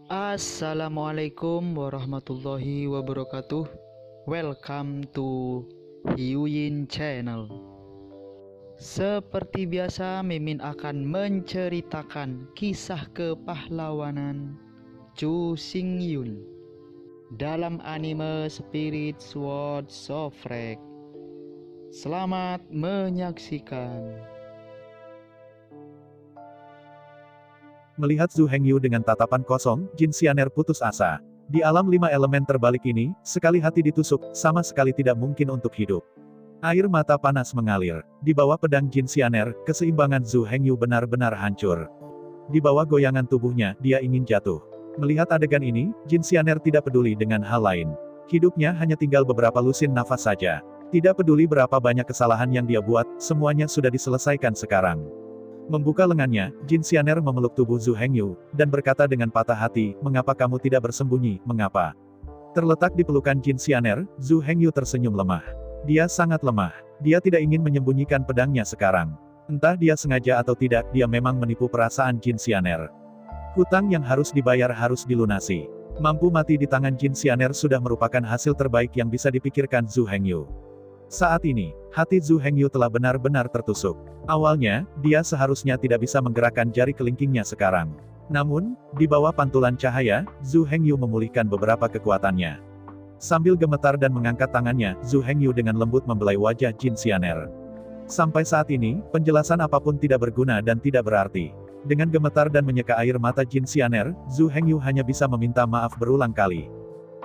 Assalamualaikum warahmatullahi wabarakatuh. Welcome to Hyuyin Channel. Seperti biasa, Mimin akan menceritakan kisah kepahlawanan Chu Xingyun dalam anime Spirit Sword Sofrek. Selamat menyaksikan. Melihat Zhu Hengyu dengan tatapan kosong, Jin Xianer putus asa. Di alam 5 elemen terbalik ini, sekali hati ditusuk, sama sekali tidak mungkin untuk hidup. Air mata panas mengalir. Di bawah pedang Jin Xianer, keseimbangan Zhu Hengyu benar-benar hancur. Di bawah goyangan tubuhnya, dia ingin jatuh. Melihat adegan ini, Jin Xianer tidak peduli dengan hal lain. Hidupnya hanya tinggal beberapa lusin nafas saja. Tidak peduli berapa banyak kesalahan yang dia buat, semuanya sudah diselesaikan sekarang. Membuka lengannya, Jin Xianer memeluk tubuh Zhu Hengyu, dan berkata dengan patah hati, "Mengapa kamu tidak bersembunyi, mengapa?" Terletak di pelukan Jin Xianer, Zhu Hengyu tersenyum lemah. Dia sangat lemah. Dia tidak ingin menyembunyikan pedangnya sekarang. Entah dia sengaja atau tidak, dia memang menipu perasaan Jin Xianer. Hutang yang harus dibayar harus dilunasi. Mampu mati di tangan Jin Xianer sudah merupakan hasil terbaik yang bisa dipikirkan Zhu Hengyu. Saat ini, hati Zhu Hengyu telah benar-benar tertusuk. Awalnya, dia seharusnya tidak bisa menggerakkan jari kelingkingnya sekarang. Namun, di bawah pantulan cahaya, Zhu Hengyu memulihkan beberapa kekuatannya. Sambil gemetar dan mengangkat tangannya, Zhu Hengyu dengan lembut membelai wajah Jin Xianer. Sampai saat ini, penjelasan apapun tidak berguna dan tidak berarti. Dengan gemetar dan menyeka air mata Jin Xianer, Zhu Hengyu hanya bisa meminta maaf berulang kali.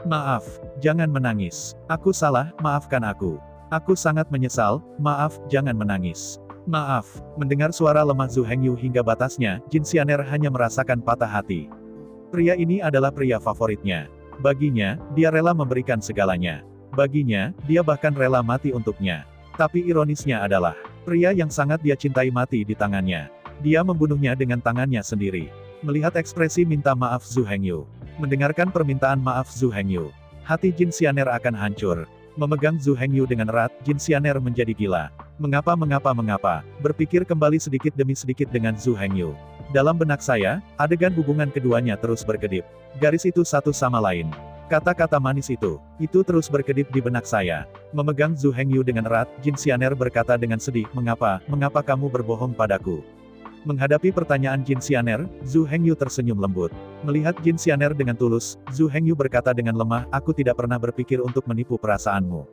"Maaf, jangan menangis. Aku salah, maafkan aku. Aku sangat menyesal, maaf, jangan menangis. Maaf." Mendengar suara lemah Zhu Hengyu hingga batasnya, Jin Xianer hanya merasakan patah hati. Pria ini adalah pria favoritnya. Baginya, dia rela memberikan segalanya. Baginya, dia bahkan rela mati untuknya. Tapi ironisnya adalah, pria yang sangat dia cintai mati di tangannya. Dia membunuhnya dengan tangannya sendiri. Melihat ekspresi minta maaf Zhu Hengyu. Mendengarkan permintaan maaf Zhu Hengyu. Hati Jin Xianer akan hancur. Memegang Zhu Hengyu dengan erat, Jin Xianer menjadi gila. Mengapa, berpikir kembali sedikit demi sedikit dengan Zhu Hengyu. Dalam benak saya, adegan hubungan keduanya terus berkedip. Garis itu satu sama lain. Kata-kata manis itu terus berkedip di benak saya. Memegang Zhu Hengyu dengan erat, Jin Xianer berkata dengan sedih, mengapa kamu berbohong padaku?" Menghadapi pertanyaan Jin Xianer, Zhu Hengyu tersenyum lembut. Melihat Jin Xianer dengan tulus, Zhu Hengyu berkata dengan lemah, "Aku tidak pernah berpikir untuk menipu perasaanmu.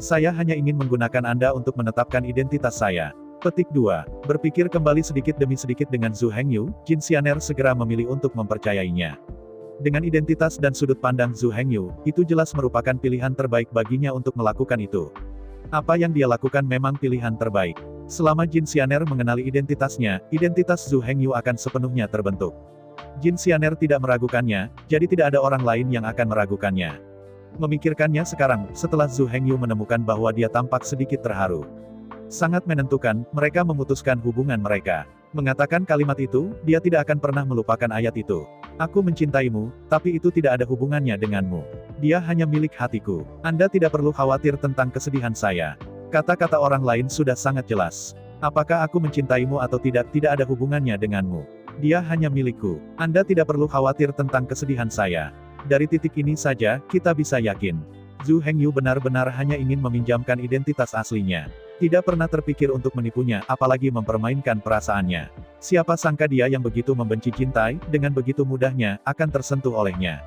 Saya hanya ingin menggunakan Anda untuk menetapkan identitas saya." Petik 2. Berpikir kembali sedikit demi sedikit dengan Zhu Hengyu, Jin Xianer segera memilih untuk mempercayainya. Dengan identitas dan sudut pandang Zhu Hengyu, itu jelas merupakan pilihan terbaik baginya untuk melakukan itu. Apa yang dia lakukan memang pilihan terbaik. Selama Jin Xianer mengenali identitasnya, identitas Zhu Hengyu akan sepenuhnya terbentuk. Jin Xianer tidak meragukannya, jadi tidak ada orang lain yang akan meragukannya. Memikirkannya sekarang, setelah Zhu Hengyu menemukan bahwa dia tampak sedikit terharu. Sangat menentukan, mereka memutuskan hubungan mereka. Mengatakan kalimat itu, dia tidak akan pernah melupakan ayat itu. "Aku mencintaimu, tapi itu tidak ada hubungannya denganmu. Dia hanya milik hatiku. Anda tidak perlu khawatir tentang kesedihan saya." Kata-kata orang lain sudah sangat jelas. Apakah aku mencintaimu atau tidak ada hubungannya denganmu. Dia hanya milikku. Anda tidak perlu khawatir tentang kesedihan saya. Dari titik ini saja, kita bisa yakin. Zhu Hengyu benar-benar hanya ingin meminjamkan identitas aslinya. Tidak pernah terpikir untuk menipunya, apalagi mempermainkan perasaannya. Siapa sangka dia yang begitu membenci Jintai, dengan begitu mudahnya, akan tersentuh olehnya.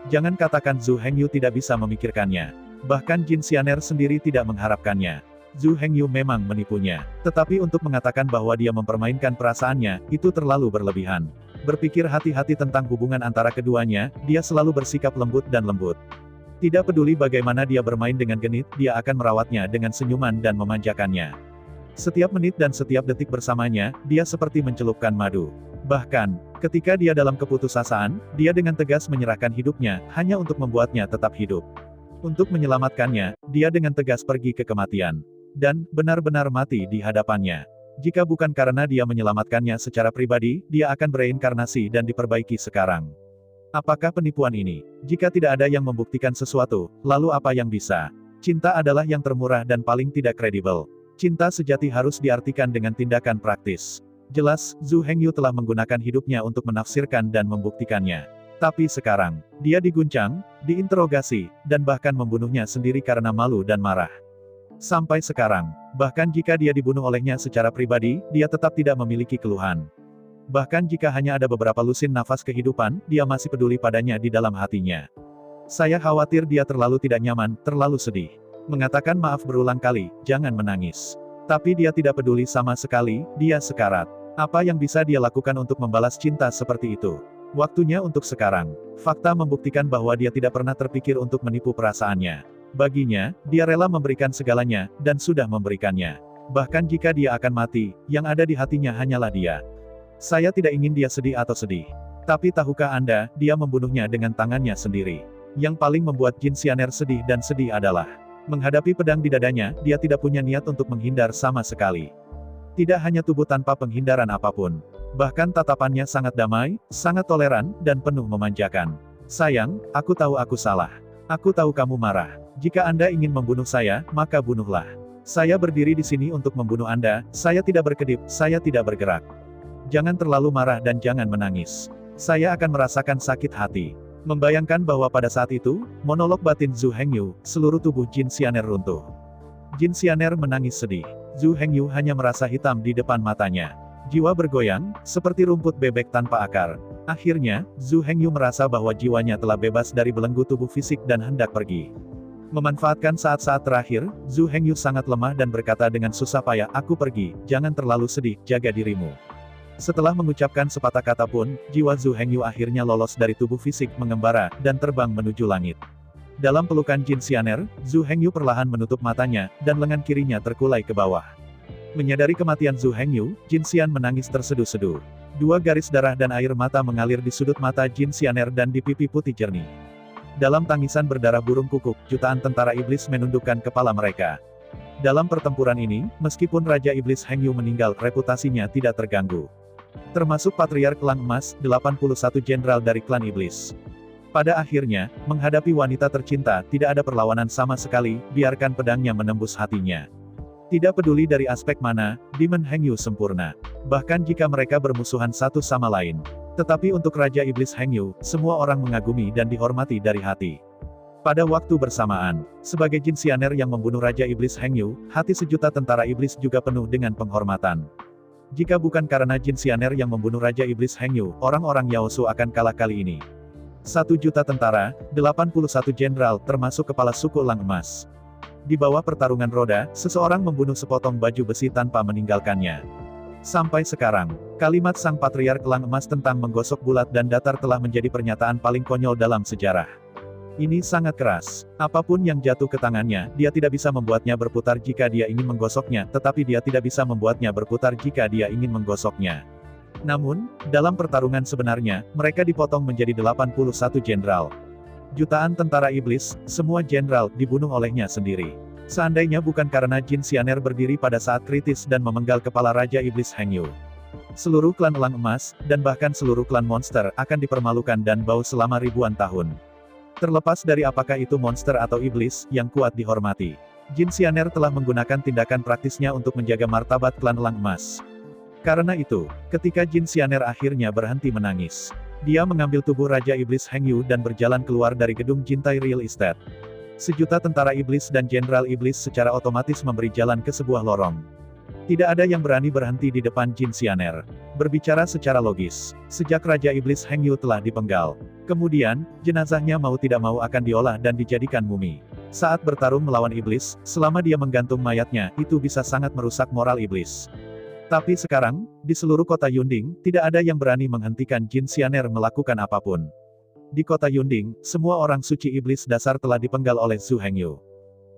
Jangan katakan Zhu Hengyu tidak bisa memikirkannya. Bahkan Jin Xianer sendiri tidak mengharapkannya. Zhu Hengyu memang menipunya. Tetapi untuk mengatakan bahwa dia mempermainkan perasaannya, itu terlalu berlebihan. Berpikir hati-hati tentang hubungan antara keduanya, dia selalu bersikap lembut dan lembut. Tidak peduli bagaimana dia bermain dengan genit, dia akan merawatnya dengan senyuman dan memanjakannya. Setiap menit dan setiap detik bersamanya, dia seperti mencelupkan madu. Bahkan, ketika dia dalam keputusasaan, dia dengan tegas menyerahkan hidupnya, hanya untuk membuatnya tetap hidup. Untuk menyelamatkannya, dia dengan tegas pergi ke kematian. Dan, benar-benar mati di hadapannya. Jika bukan karena dia menyelamatkannya secara pribadi, dia akan bereinkarnasi dan diperbaiki sekarang. Apakah penipuan ini? Jika tidak ada yang membuktikan sesuatu, lalu apa yang bisa? Cinta adalah yang termurah dan paling tidak kredibel. Cinta sejati harus diartikan dengan tindakan praktis. Jelas, Zhu Hengyu telah menggunakan hidupnya untuk menafsirkan dan membuktikannya. Tapi sekarang, dia diguncang, diinterogasi, dan bahkan membunuhnya sendiri karena malu dan marah. Sampai sekarang, bahkan jika dia dibunuh olehnya secara pribadi, dia tetap tidak memiliki keluhan. Bahkan jika hanya ada beberapa lusin nafas kehidupan, dia masih peduli padanya di dalam hatinya. Saya khawatir dia terlalu tidak nyaman, terlalu sedih. Mengatakan maaf berulang kali, jangan menangis. Tapi dia tidak peduli sama sekali, dia sekarat. Apa yang bisa dia lakukan untuk membalas cinta seperti itu? Waktunya untuk sekarang. Fakta membuktikan bahwa dia tidak pernah terpikir untuk menipu perasaannya. Baginya, dia rela memberikan segalanya, dan sudah memberikannya. Bahkan jika dia akan mati, yang ada di hatinya hanyalah dia. Saya tidak ingin dia sedih atau sedih. Tapi tahukah Anda, dia membunuhnya dengan tangannya sendiri. Yang paling membuat Jin Xianer sedih dan sedih adalah menghadapi pedang di dadanya, dia tidak punya niat untuk menghindar sama sekali. Tidak hanya tubuh tanpa penghindaran apapun. Bahkan tatapannya sangat damai, sangat toleran, dan penuh memanjakan. Sayang, aku tahu aku salah. Aku tahu kamu marah. Jika Anda ingin membunuh saya, maka bunuhlah. Saya berdiri di sini untuk membunuh Anda, saya tidak berkedip, saya tidak bergerak. Jangan terlalu marah dan jangan menangis. Saya akan merasakan sakit hati. Membayangkan bahwa pada saat itu, monolog batin Zhu Hengyu, seluruh tubuh Jin Xianer runtuh. Jin Xianer menangis sedih. Zhu Hengyu hanya merasa hitam di depan matanya. Jiwa bergoyang, seperti rumput bebek tanpa akar. Akhirnya, Zhu Hengyu merasa bahwa jiwanya telah bebas dari belenggu tubuh fisik dan hendak pergi. Memanfaatkan saat-saat terakhir, Zhu Hengyu sangat lemah dan berkata dengan susah payah, "Aku pergi, jangan terlalu sedih, jaga dirimu." Setelah mengucapkan sepatah kata pun, jiwa Zhu Hengyu akhirnya lolos dari tubuh fisik mengembara, dan terbang menuju langit. Dalam pelukan Jin Xianer, Zhu Hengyu perlahan menutup matanya, dan lengan kirinya terkulai ke bawah. Menyadari kematian Zhu Hengyu, Jin Xian menangis terseduh-seduh. Dua garis darah dan air mata mengalir di sudut mata Jin Xianer dan di pipi putih jernih. Dalam tangisan berdarah burung kukuk, jutaan tentara iblis menundukkan kepala mereka. Dalam pertempuran ini, meskipun Raja Iblis Hengyu meninggal, reputasinya tidak terganggu. Termasuk Patriark Klan Emas, 81 jenderal dari klan iblis. Pada akhirnya, menghadapi wanita tercinta, tidak ada perlawanan sama sekali, biarkan pedangnya menembus hatinya. Tidak peduli dari aspek mana, Demon Hengyu sempurna. Bahkan jika mereka bermusuhan satu sama lain. Tetapi untuk Raja Iblis Hengyu, semua orang mengagumi dan dihormati dari hati. Pada waktu bersamaan, sebagai Jin Xianer yang membunuh Raja Iblis Hengyu, hati sejuta tentara iblis juga penuh dengan penghormatan. Jika bukan karena Jin Xianer yang membunuh Raja Iblis Hengyu, orang-orang Yaosu akan kalah kali ini. 1 juta tentara, 81 jenderal, termasuk kepala suku Lang Emas. Di bawah pertarungan roda, seseorang membunuh sepotong baju besi tanpa meninggalkannya. Sampai sekarang, kalimat sang Patriark Lang Emas tentang menggosok bulat dan datar telah menjadi pernyataan paling konyol dalam sejarah. Ini sangat keras. Apapun yang jatuh ke tangannya, dia tidak bisa membuatnya berputar jika dia ingin menggosoknya, tetapi dia tidak bisa membuatnya berputar jika dia ingin menggosoknya. Namun, dalam pertarungan sebenarnya, mereka dipotong menjadi 81 jenderal. Jutaan tentara iblis, semua jenderal, dibunuh olehnya sendiri. Seandainya bukan karena Jin Xianer berdiri pada saat kritis dan memenggal kepala Raja Iblis Hengyu, seluruh klan Elang Emas, dan bahkan seluruh klan monster, akan dipermalukan dan bau selama ribuan tahun. Terlepas dari apakah itu monster atau iblis, yang kuat dihormati. Jin Xianer telah menggunakan tindakan praktisnya untuk menjaga martabat klan Elang Emas. Karena itu, ketika Jin Xianer akhirnya berhenti menangis, dia mengambil tubuh Raja Iblis Hengyu dan berjalan keluar dari gedung Jintai Real Estate. Sejuta tentara iblis dan jenderal iblis secara otomatis memberi jalan ke sebuah lorong. Tidak ada yang berani berhenti di depan Jin Xianer. Berbicara secara logis, sejak Raja Iblis Hengyu telah dipenggal, kemudian, jenazahnya mau tidak mau akan diolah dan dijadikan mumi. Saat bertarung melawan iblis, selama dia menggantung mayatnya, itu bisa sangat merusak moral iblis. Tapi sekarang, di seluruh kota Yunding, tidak ada yang berani menghentikan Jin Xianer melakukan apapun. Di kota Yunding, semua orang suci iblis dasar telah dipenggal oleh Zhu Hengyu.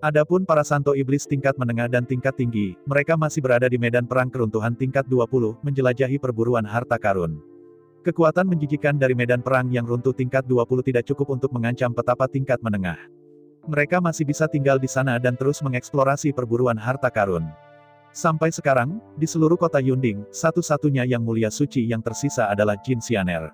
Adapun para santo iblis tingkat menengah dan tingkat tinggi, mereka masih berada di medan perang keruntuhan tingkat 20, menjelajahi perburuan harta karun. Kekuatan menjijikan dari medan perang yang runtuh tingkat 20 tidak cukup untuk mengancam petapa tingkat menengah. Mereka masih bisa tinggal di sana dan terus mengeksplorasi perburuan harta karun. Sampai sekarang, di seluruh kota Yunding, satu-satunya yang mulia suci yang tersisa adalah Jin Xianer.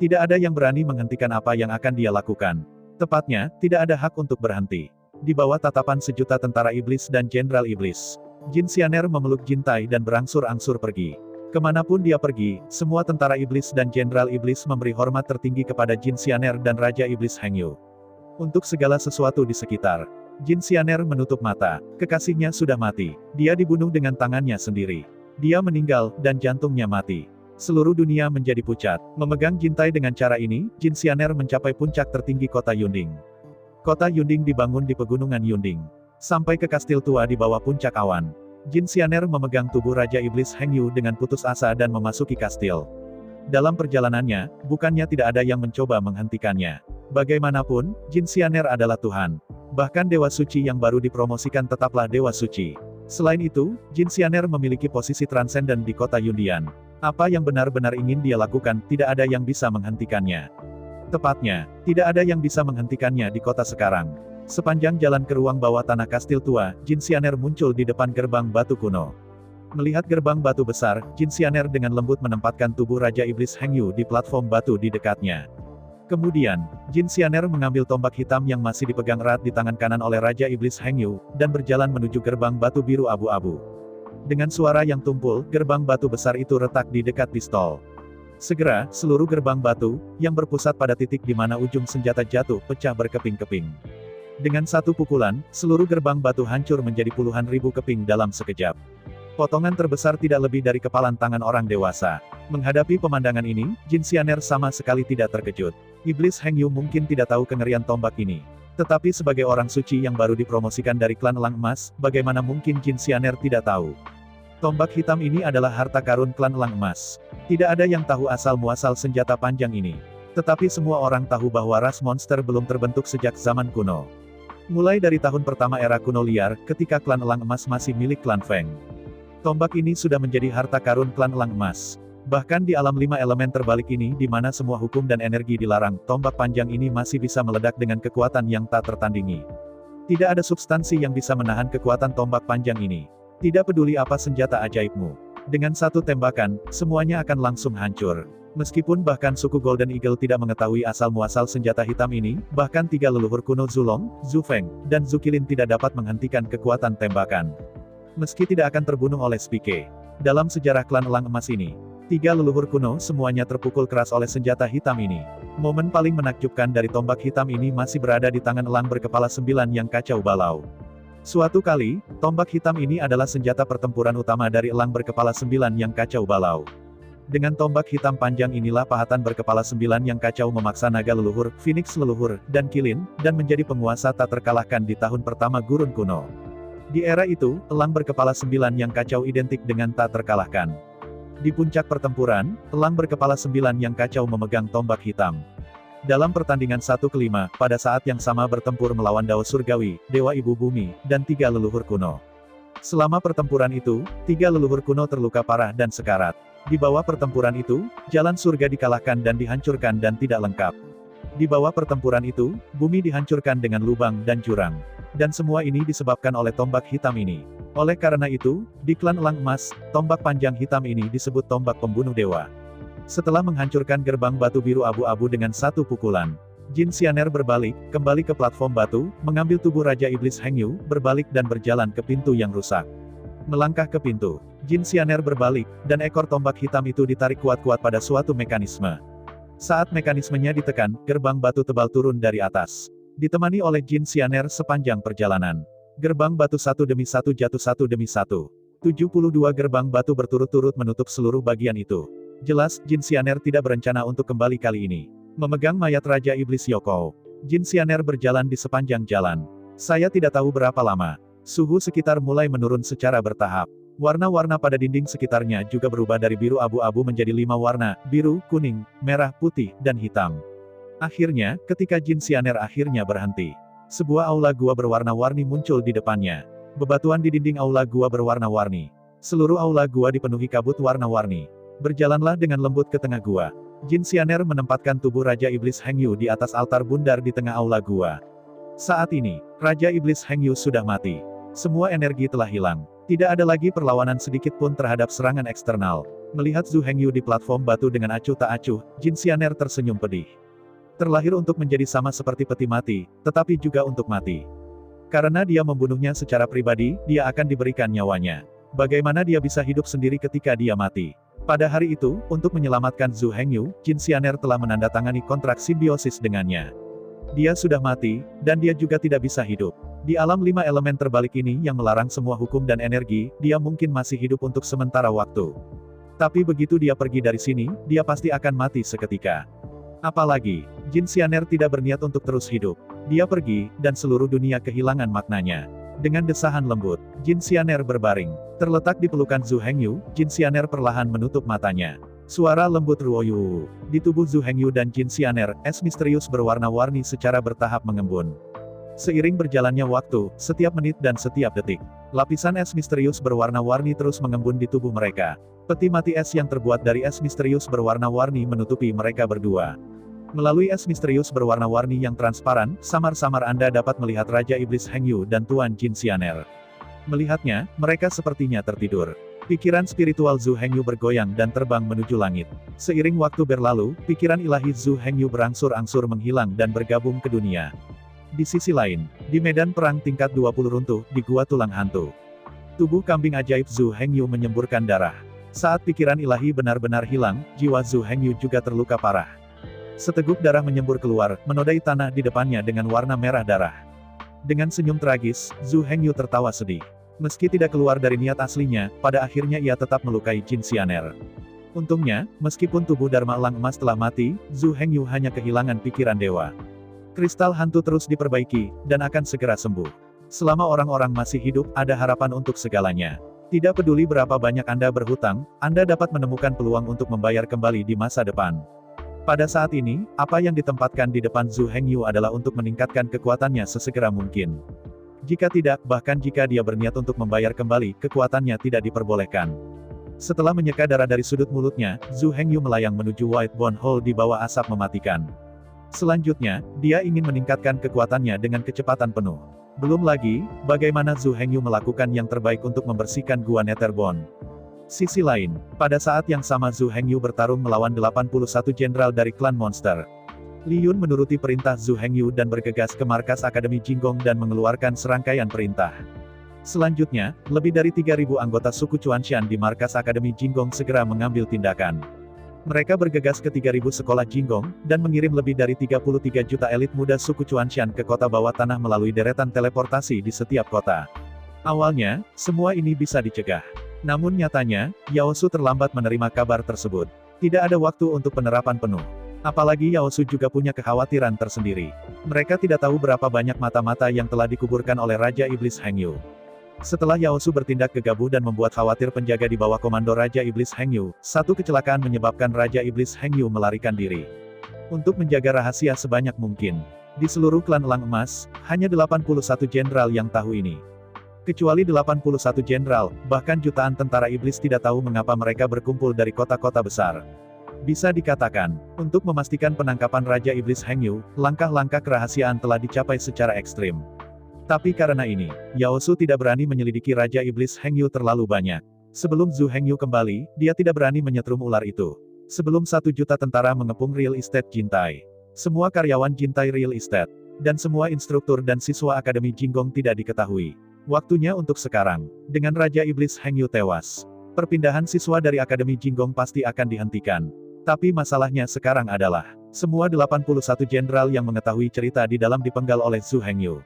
Tidak ada yang berani menghentikan apa yang akan dia lakukan. Tepatnya, tidak ada hak untuk berhenti. Di bawah tatapan sejuta tentara iblis dan jenderal iblis, Jin Xianer memeluk Jintai dan berangsur-angsur pergi. Kemanapun dia pergi, semua tentara iblis dan jenderal iblis memberi hormat tertinggi kepada Jin Xianer dan Raja Iblis Heng Yu. Untuk segala sesuatu di sekitar, Jin Xianer menutup mata. Kekasihnya sudah mati. Dia dibunuh dengan tangannya sendiri. Dia meninggal, dan jantungnya mati. Seluruh dunia menjadi pucat. Memegang jintai dengan cara ini, Jin Xianer mencapai puncak tertinggi kota Yunding. Kota Yunding dibangun di pegunungan Yunding. Sampai ke kastil tua di bawah puncak awan. Jin Xianer memegang tubuh Raja Iblis Heng Yu dengan putus asa dan memasuki kastil. Dalam perjalanannya, bukannya tidak ada yang mencoba menghentikannya. Bagaimanapun, Jin Xianer adalah Tuhan. Bahkan Dewa Suci yang baru dipromosikan tetaplah Dewa Suci. Selain itu, Jin Xianer memiliki posisi transenden di kota Yundian. Apa yang benar-benar ingin dia lakukan, tidak ada yang bisa menghentikannya. Tepatnya, tidak ada yang bisa menghentikannya di kota sekarang. Sepanjang jalan ke ruang bawah tanah kastil tua, Jin Xianer muncul di depan gerbang batu kuno. Melihat gerbang batu besar, Jin Xianer dengan lembut menempatkan tubuh Raja Iblis Heng Yu di platform batu di dekatnya. Kemudian, Jin Xianer mengambil tombak hitam yang masih dipegang erat di tangan kanan oleh Raja Iblis Heng Yu, dan berjalan menuju gerbang batu biru abu-abu. Dengan suara yang tumpul, gerbang batu besar itu retak di dekat pistol. Segera, seluruh gerbang batu, yang berpusat pada titik di mana ujung senjata jatuh, pecah berkeping-keping. Dengan satu pukulan, seluruh gerbang batu hancur menjadi puluhan ribu keping dalam sekejap. Potongan terbesar tidak lebih dari kepalan tangan orang dewasa. Menghadapi pemandangan ini, Jin Xianer sama sekali tidak terkejut. Iblis Heng Yu mungkin tidak tahu kengerian tombak ini. Tetapi sebagai orang suci yang baru dipromosikan dari klan Elang Emas, bagaimana mungkin Jin Xianer tidak tahu? Tombak hitam ini adalah harta karun klan Elang Emas. Tidak ada yang tahu asal-muasal senjata panjang ini. Tetapi semua orang tahu bahwa ras monster belum terbentuk sejak zaman kuno. Mulai dari tahun pertama era kuno liar, ketika klan Elang Emas masih milik klan Feng. Tombak ini sudah menjadi harta karun klan Elang Emas. Bahkan di alam 5 elemen terbalik ini di mana semua hukum dan energi dilarang, tombak panjang ini masih bisa meledak dengan kekuatan yang tak tertandingi. Tidak ada substansi yang bisa menahan kekuatan tombak panjang ini. Tidak peduli apa senjata ajaibmu. Dengan satu tembakan, semuanya akan langsung hancur. Meskipun bahkan suku Golden Eagle tidak mengetahui asal-muasal senjata hitam ini, bahkan tiga leluhur kuno Zulong, Zufeng, dan Zukilin tidak dapat menghentikan kekuatan tembakan. Meski tidak akan terbunuh oleh Spike. Dalam sejarah klan Elang Emas ini, tiga leluhur kuno semuanya terpukul keras oleh senjata hitam ini. Momen paling menakjubkan dari tombak hitam ini masih berada di tangan elang berkepala 9 yang kacau balau. Suatu kali, tombak hitam ini adalah senjata pertempuran utama dari elang berkepala 9 yang kacau balau. Dengan tombak hitam panjang inilah pahatan berkepala 9 yang kacau memaksa naga leluhur, Phoenix leluhur, dan Kilin, dan menjadi penguasa tak terkalahkan di tahun pertama Gurun kuno. Di era itu, elang berkepala 9 yang kacau identik dengan tak terkalahkan. Di puncak pertempuran, elang berkepala 9 yang kacau memegang tombak hitam. Dalam pertandingan 1/5, pada saat yang sama bertempur melawan Dao Surgawi, Dewa Ibu Bumi, dan tiga leluhur kuno. Selama pertempuran itu, tiga leluhur kuno terluka parah dan sekarat. Di bawah pertempuran itu, jalan surga dikalahkan dan dihancurkan dan tidak lengkap. Di bawah pertempuran itu, bumi dihancurkan dengan lubang dan jurang. Dan semua ini disebabkan oleh tombak hitam ini. Oleh karena itu, di klan Elang Emas, tombak panjang hitam ini disebut tombak pembunuh dewa. Setelah menghancurkan gerbang batu biru abu-abu dengan satu pukulan, Jin Xianer berbalik, kembali ke platform batu, mengambil tubuh Raja Iblis Heng Yu, berbalik dan berjalan ke pintu yang rusak. Melangkah ke pintu, Jin Xianer berbalik, dan ekor tombak hitam itu ditarik kuat-kuat pada suatu mekanisme. Saat mekanismenya ditekan, gerbang batu tebal turun dari atas. Ditemani oleh Jin Xianer sepanjang perjalanan. Gerbang batu satu demi satu jatuh satu demi satu. 72 gerbang batu berturut-turut menutup seluruh bagian itu. Jelas, Jin Xianer tidak berencana untuk kembali kali ini. Memegang mayat Raja Iblis Yoko, Jin Xianer berjalan di sepanjang jalan. Saya tidak tahu berapa lama. Suhu sekitar mulai menurun secara bertahap. Warna-warna pada dinding sekitarnya juga berubah dari biru abu-abu menjadi 5 warna, biru, kuning, merah, putih, dan hitam. Akhirnya, ketika Jin Xianer akhirnya berhenti, sebuah aula gua berwarna-warni muncul di depannya. Bebatuan di dinding aula gua berwarna-warni. Seluruh aula gua dipenuhi kabut warna-warni. Berjalanlah dengan lembut ke tengah gua. Jin Xianer menempatkan tubuh Raja Iblis Heng Yu di atas altar bundar di tengah aula gua. Saat ini, Raja Iblis Heng Yu sudah mati. Semua energi telah hilang. Tidak ada lagi perlawanan sedikit pun terhadap serangan eksternal. Melihat Zhu Heng Yu di platform batu dengan acuh tak acuh, Jin Xianer tersenyum pedih. Terlahir untuk menjadi sama seperti peti mati, tetapi juga untuk mati. Karena dia membunuhnya secara pribadi, dia akan diberikan nyawanya. Bagaimana dia bisa hidup sendiri ketika dia mati? Pada hari itu, untuk menyelamatkan Zhu Hengyu, Jin Xianer telah menandatangani kontrak simbiosis dengannya. Dia sudah mati, dan dia juga tidak bisa hidup. Di alam 5 elemen terbalik ini yang melarang semua hukum dan energi, dia mungkin masih hidup untuk sementara waktu. Tapi begitu dia pergi dari sini, dia pasti akan mati seketika. Apalagi, Jin Xianer tidak berniat untuk terus hidup. Dia pergi, dan seluruh dunia kehilangan maknanya. Dengan desahan lembut, Jin Xianer berbaring. Terletak di pelukan Zhu Hengyu, Jin Xianer perlahan menutup matanya. Suara lembut ruoyu. Di tubuh Zhu Hengyu dan Jin Xianer, es misterius berwarna-warni secara bertahap mengembun. Seiring berjalannya waktu, setiap menit dan setiap detik, lapisan es misterius berwarna-warni terus mengembun di tubuh mereka. Peti mati es yang terbuat dari es misterius berwarna-warni menutupi mereka berdua. Melalui es misterius berwarna-warni yang transparan, samar-samar Anda dapat melihat Raja Iblis Hengyu dan Tuan Jin Xianer. Melihatnya, mereka sepertinya tertidur. Pikiran spiritual Zhu Hengyu bergoyang dan terbang menuju langit. Seiring waktu berlalu, pikiran ilahi Zhu Hengyu berangsur-angsur menghilang dan bergabung ke dunia. Di sisi lain, di medan perang tingkat 20 runtuh, di Gua Tulang Hantu. Tubuh kambing ajaib Zhu Hengyu menyemburkan darah. Saat pikiran ilahi benar-benar hilang, jiwa Zhu Hengyu juga terluka parah. Seteguk darah menyembur keluar, menodai tanah di depannya dengan warna merah darah. Dengan senyum tragis, Zhu Hengyu tertawa sedih. Meski tidak keluar dari niat aslinya, pada akhirnya ia tetap melukai Jin Xianer. Untungnya, meskipun tubuh Dharma Elang Emas telah mati, Zhu Hengyu hanya kehilangan pikiran dewa. Kristal hantu terus diperbaiki, dan akan segera sembuh. Selama orang-orang masih hidup, ada harapan untuk segalanya. Tidak peduli berapa banyak Anda berhutang, Anda dapat menemukan peluang untuk membayar kembali di masa depan. Pada saat ini, apa yang ditempatkan di depan Zhu Hengyu adalah untuk meningkatkan kekuatannya sesegera mungkin. Jika tidak, bahkan jika dia berniat untuk membayar kembali, kekuatannya tidak diperbolehkan. Setelah menyeka darah dari sudut mulutnya, Zhu Hengyu melayang menuju White Bone Hole di bawah asap mematikan. Selanjutnya, dia ingin meningkatkan kekuatannya dengan kecepatan penuh. Belum lagi, bagaimana Zhu Hengyu melakukan yang terbaik untuk membersihkan Gua Netherbone. Sisi lain, pada saat yang sama Zhu Hengyu bertarung melawan 81 jenderal dari klan monster. Li Yun menuruti perintah Zhu Hengyu dan bergegas ke markas Akademi Jinggong dan mengeluarkan serangkaian perintah. Selanjutnya, lebih dari 3.000 anggota suku Chuanshan di markas Akademi Jinggong segera mengambil tindakan. Mereka bergegas ke 3.000 sekolah Jinggong, dan mengirim lebih dari 33 juta elit muda suku Chuanshan ke kota bawah tanah melalui deretan teleportasi di setiap kota. Awalnya, semua ini bisa dicegah. Namun nyatanya, Yao Su terlambat menerima kabar tersebut. Tidak ada waktu untuk penerapan penuh. Apalagi Yao Su juga punya kekhawatiran tersendiri. Mereka tidak tahu berapa banyak mata-mata yang telah dikuburkan oleh Raja Iblis Hengyu. Setelah Yao Su bertindak gegabah dan membuat khawatir penjaga di bawah komando Raja Iblis Hengyu, satu kecelakaan menyebabkan Raja Iblis Hengyu melarikan diri. Untuk menjaga rahasia sebanyak mungkin, di seluruh klan Elang Emas, hanya 81 jenderal yang tahu ini. Kecuali 81 jenderal, bahkan jutaan tentara iblis tidak tahu mengapa mereka berkumpul dari kota-kota besar. Bisa dikatakan, untuk memastikan penangkapan Raja Iblis Hengyu, langkah-langkah kerahasiaan telah dicapai secara ekstrim. Tapi karena ini, Yao Su tidak berani menyelidiki Raja Iblis Hengyu terlalu banyak. Sebelum Zhu Hengyu kembali, dia tidak berani menyetrum ular itu. Sebelum 1 juta tentara mengepung Real Estate Jintai. Semua karyawan Jintai Real Estate, dan semua instruktur dan siswa Akademi Jinggong tidak diketahui. Waktunya untuk sekarang. Dengan Raja Iblis Hengyu tewas, perpindahan siswa dari Akademi Jinggong pasti akan dihentikan. Tapi masalahnya sekarang adalah, semua 81 jenderal yang mengetahui cerita di dalam dipenggal oleh Zhu Hengyu.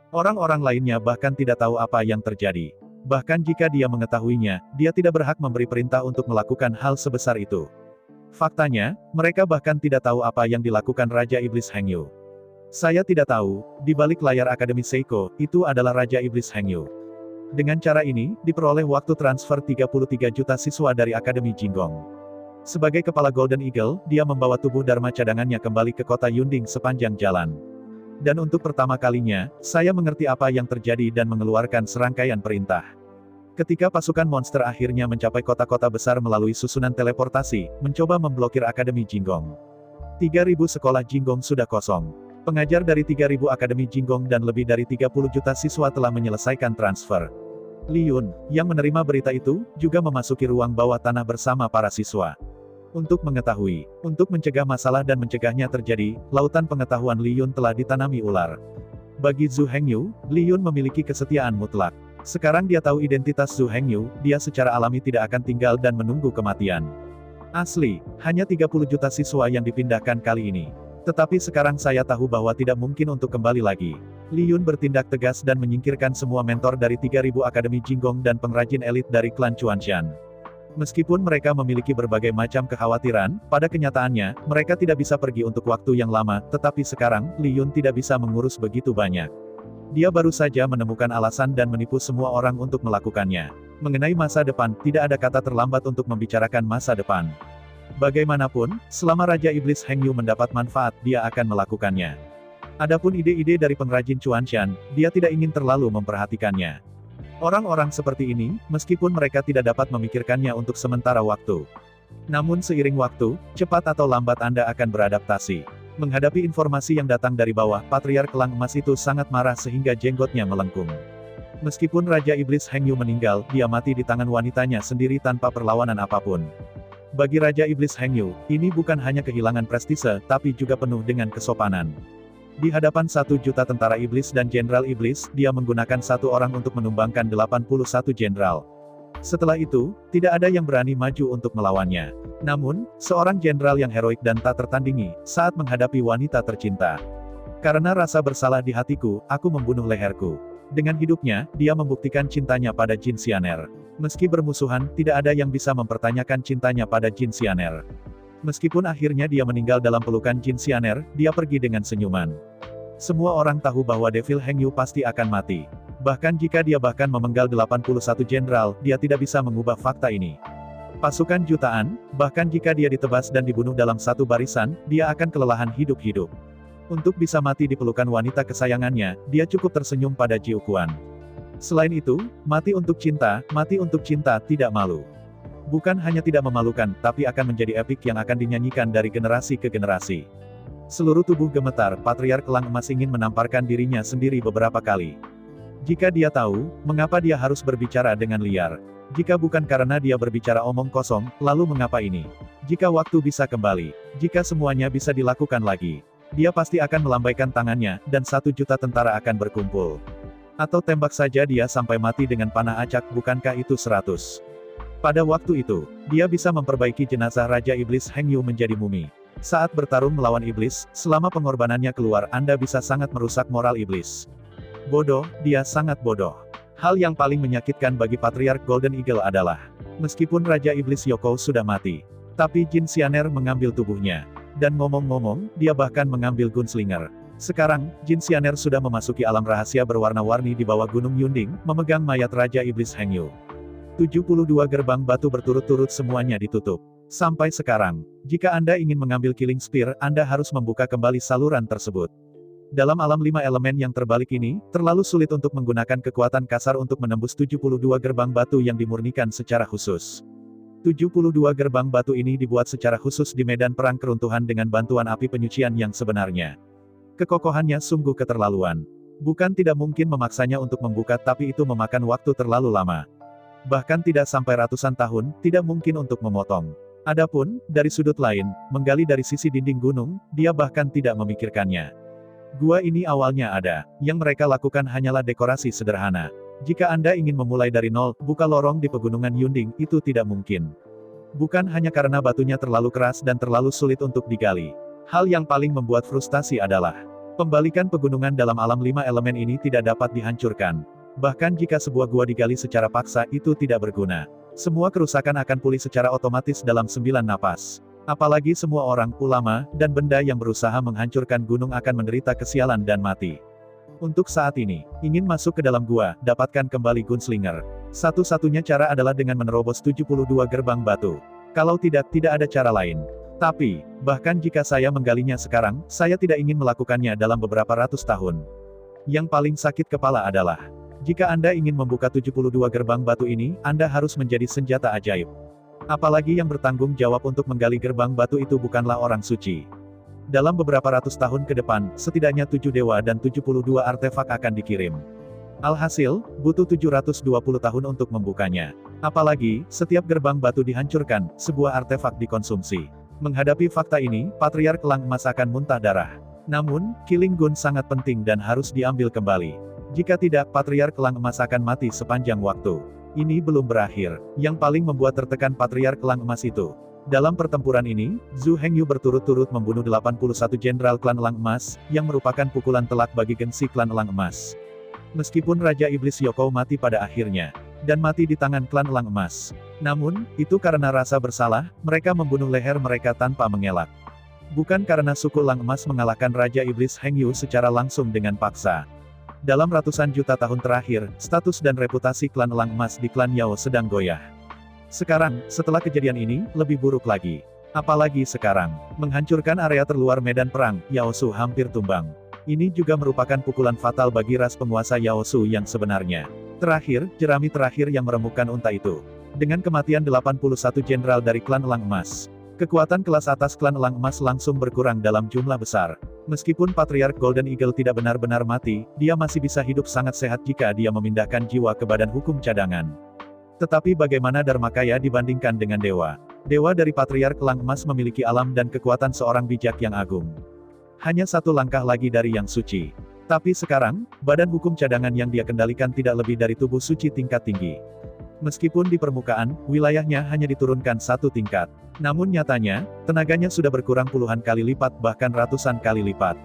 Orang-orang lainnya bahkan tidak tahu apa yang terjadi. Bahkan jika dia mengetahuinya, dia tidak berhak memberi perintah untuk melakukan hal sebesar itu. Faktanya, mereka bahkan tidak tahu apa yang dilakukan Raja Iblis Hengyu. Saya tidak tahu, di balik layar Akademi Seiko, itu adalah Raja Iblis Hengyu. Dengan cara ini, diperoleh waktu transfer 33 juta siswa dari Akademi Jinggong. Sebagai kepala Golden Eagle, dia membawa tubuh Dharma cadangannya kembali ke kota Yunding sepanjang jalan. Dan untuk pertama kalinya, saya mengerti apa yang terjadi dan mengeluarkan serangkaian perintah. Ketika pasukan monster akhirnya mencapai kota-kota besar melalui susunan teleportasi, mencoba memblokir Akademi Jinggong. 3.000 sekolah Jinggong sudah kosong. Pengajar dari 3.000 Akademi Jinggong dan lebih dari 30 juta siswa telah menyelesaikan transfer. Li Yun, yang menerima berita itu, juga memasuki ruang bawah tanah bersama para siswa. Untuk mengetahui, untuk mencegah masalah dan mencegahnya terjadi, lautan pengetahuan Li Yun telah ditanami ular. Bagi Zhu Hengyu, Li Yun memiliki kesetiaan mutlak. Sekarang dia tahu identitas Zhu Hengyu, dia secara alami tidak akan tinggal dan menunggu kematian. Asli, hanya 30 juta siswa yang dipindahkan kali ini. Tetapi sekarang saya tahu bahwa tidak mungkin untuk kembali lagi. Li Yun bertindak tegas dan menyingkirkan semua mentor dari 3.000 Akademi Jinggong dan pengrajin elit dari klan Chuanshan. Meskipun mereka memiliki berbagai macam kekhawatiran, pada kenyataannya, mereka tidak bisa pergi untuk waktu yang lama, tetapi sekarang, Li Yun tidak bisa mengurus begitu banyak. Dia baru saja menemukan alasan dan menipu semua orang untuk melakukannya. Mengenai masa depan, tidak ada kata terlambat untuk membicarakan masa depan. Bagaimanapun, selama Raja Iblis Hengyu mendapat manfaat, dia akan melakukannya. Adapun ide-ide dari pengrajin Chuanshan, dia tidak ingin terlalu memperhatikannya. Orang-orang seperti ini, meskipun mereka tidak dapat memikirkannya untuk sementara waktu. Namun seiring waktu, cepat atau lambat Anda akan beradaptasi. Menghadapi informasi yang datang dari bawah, Patriark Kelang Emas itu sangat marah sehingga jenggotnya melengkung. Meskipun Raja Iblis Hengyu meninggal, dia mati di tangan wanitanya sendiri tanpa perlawanan apapun. Bagi Raja Iblis Hengyu, ini bukan hanya kehilangan prestise, tapi juga penuh dengan kesopanan. Di hadapan 1 juta tentara iblis dan jenderal iblis, dia menggunakan satu orang untuk menumbangkan 81 jenderal. Setelah itu, tidak ada yang berani maju untuk melawannya. Namun, seorang jenderal yang heroik dan tak tertandingi, saat menghadapi wanita tercinta. Karena rasa bersalah di hatiku, aku membunuh leherku. Dengan hidupnya, dia membuktikan cintanya pada Jin Xianer. Meski bermusuhan, tidak ada yang bisa mempertanyakan cintanya pada Jin Xianer. Meskipun akhirnya dia meninggal dalam pelukan Jin Xianer, dia pergi dengan senyuman. Semua orang tahu bahwa Devil Hengyu pasti akan mati. Bahkan jika dia bahkan memenggal 81 jenderal, dia tidak bisa mengubah fakta ini. Pasukan jutaan, bahkan jika dia ditebas dan dibunuh dalam satu barisan, dia akan kelelahan hidup-hidup. Untuk bisa mati di pelukan wanita kesayangannya, dia cukup tersenyum pada Jiu Quan. Selain itu, mati untuk cinta tidak malu. Bukan hanya tidak memalukan, tapi akan menjadi epik yang akan dinyanyikan dari generasi ke generasi. Seluruh tubuh gemetar, Patriark Kelang Emas ingin menamparkan dirinya sendiri beberapa kali. Jika dia tahu, mengapa dia harus berbicara dengan liar? Jika bukan karena dia berbicara omong kosong, lalu mengapa ini? Jika waktu bisa kembali, jika semuanya bisa dilakukan lagi, dia pasti akan melambaikan tangannya, dan 1 juta tentara akan berkumpul. Atau tembak saja dia sampai mati dengan panah acak, bukankah itu 100? Pada waktu itu, dia bisa memperbaiki jenazah Raja Iblis Hengyu menjadi mumi. Saat bertarung melawan iblis, selama pengorbanannya keluar, Anda bisa sangat merusak moral iblis. Bodoh, dia sangat bodoh. Hal yang paling menyakitkan bagi Patriark Golden Eagle adalah, meskipun Raja Iblis Yoko sudah mati, tapi Jin Xianer mengambil tubuhnya. Dan ngomong-ngomong, dia bahkan mengambil Gunslinger. Sekarang, Jin Xianer sudah memasuki alam rahasia berwarna-warni di bawah Gunung Yunding, memegang mayat Raja Iblis Hengyu. 72 gerbang batu berturut-turut semuanya ditutup. Sampai sekarang, jika Anda ingin mengambil Killing Spear, Anda harus membuka kembali saluran tersebut. Dalam alam 5 elemen yang terbalik ini, terlalu sulit untuk menggunakan kekuatan kasar untuk menembus 72 gerbang batu yang dimurnikan secara khusus. 72 gerbang batu ini dibuat secara khusus di medan perang keruntuhan dengan bantuan api penyucian yang sebenarnya. Kekokohannya sungguh keterlaluan. Bukan tidak mungkin memaksanya untuk membuka, tapi itu memakan waktu terlalu lama. Bahkan tidak sampai ratusan tahun, tidak mungkin untuk memotong. Adapun, dari sudut lain, menggali dari sisi dinding gunung, dia bahkan tidak memikirkannya. Gua ini awalnya ada, yang mereka lakukan hanyalah dekorasi sederhana. Jika Anda ingin memulai dari nol, buka lorong di pegunungan Yunding, itu tidak mungkin. Bukan hanya karena batunya terlalu keras dan terlalu sulit untuk digali. Hal yang paling membuat frustasi adalah, pembalikan pegunungan dalam alam 5 elemen ini tidak dapat dihancurkan. Bahkan jika sebuah gua digali secara paksa, itu tidak berguna. Semua kerusakan akan pulih secara otomatis dalam 9 napas. Apalagi semua orang, ulama, dan benda yang berusaha menghancurkan gunung akan menderita kesialan dan mati. Untuk saat ini, ingin masuk ke dalam gua, dapatkan kembali Gunslinger. Satu-satunya cara adalah dengan menerobos 72 gerbang batu. Kalau tidak, tidak ada cara lain. Tapi, bahkan jika saya menggalinya sekarang, saya tidak ingin melakukannya dalam beberapa ratus tahun. Yang paling sakit kepala adalah, jika Anda ingin membuka 72 gerbang batu ini, Anda harus menjadi senjata ajaib. Apalagi yang bertanggung jawab untuk menggali gerbang batu itu bukanlah orang suci. Dalam beberapa ratus tahun ke depan, setidaknya 7 dewa dan 72 artefak akan dikirim. Alhasil, butuh 720 tahun untuk membukanya. Apalagi, setiap gerbang batu dihancurkan, sebuah artefak dikonsumsi. Menghadapi fakta ini, Patriark Kelang Emas akan muntah darah. Namun, Killing Gun sangat penting dan harus diambil kembali. Jika tidak, Patriark Elang Emas akan mati sepanjang waktu. Ini belum berakhir. Yang paling membuat tertekan Patriark Elang Emas itu. Dalam pertempuran ini, Zhu Hengyu berturut-turut membunuh 81 jenderal klan Elang Emas, yang merupakan pukulan telak bagi gengsi klan Elang Emas. Meskipun Raja Iblis Yoko mati pada akhirnya, dan mati di tangan klan Elang Emas. Namun, itu karena rasa bersalah, mereka membunuh leher mereka tanpa mengelak. Bukan karena suku Elang Emas mengalahkan Raja Iblis Hengyu secara langsung dengan paksa. Dalam ratusan juta tahun terakhir, status dan reputasi klan Elang Emas di klan Yao sedang goyah. Sekarang, setelah kejadian ini, lebih buruk lagi. Apalagi sekarang, menghancurkan area terluar medan perang, Yaosu hampir tumbang. Ini juga merupakan pukulan fatal bagi ras penguasa Yaosu yang sebenarnya. Terakhir, jerami terakhir yang meremukkan unta itu. Dengan kematian 81 jenderal dari klan Elang Emas, kekuatan kelas atas klan Elang Emas langsung berkurang dalam jumlah besar. Meskipun Patriark Golden Eagle tidak benar-benar mati, dia masih bisa hidup sangat sehat jika dia memindahkan jiwa ke badan hukum cadangan. Tetapi bagaimana Dharmakaya dibandingkan dengan dewa? Dewa dari Patriark Elang Emas memiliki alam dan kekuatan seorang bijak yang agung. Hanya satu langkah lagi dari yang suci. Tapi sekarang, badan hukum cadangan yang dia kendalikan tidak lebih dari tubuh suci tingkat tinggi. Meskipun di permukaan, wilayahnya hanya diturunkan satu tingkat. Namun nyatanya, tenaganya sudah berkurang puluhan kali lipat bahkan ratusan kali lipat.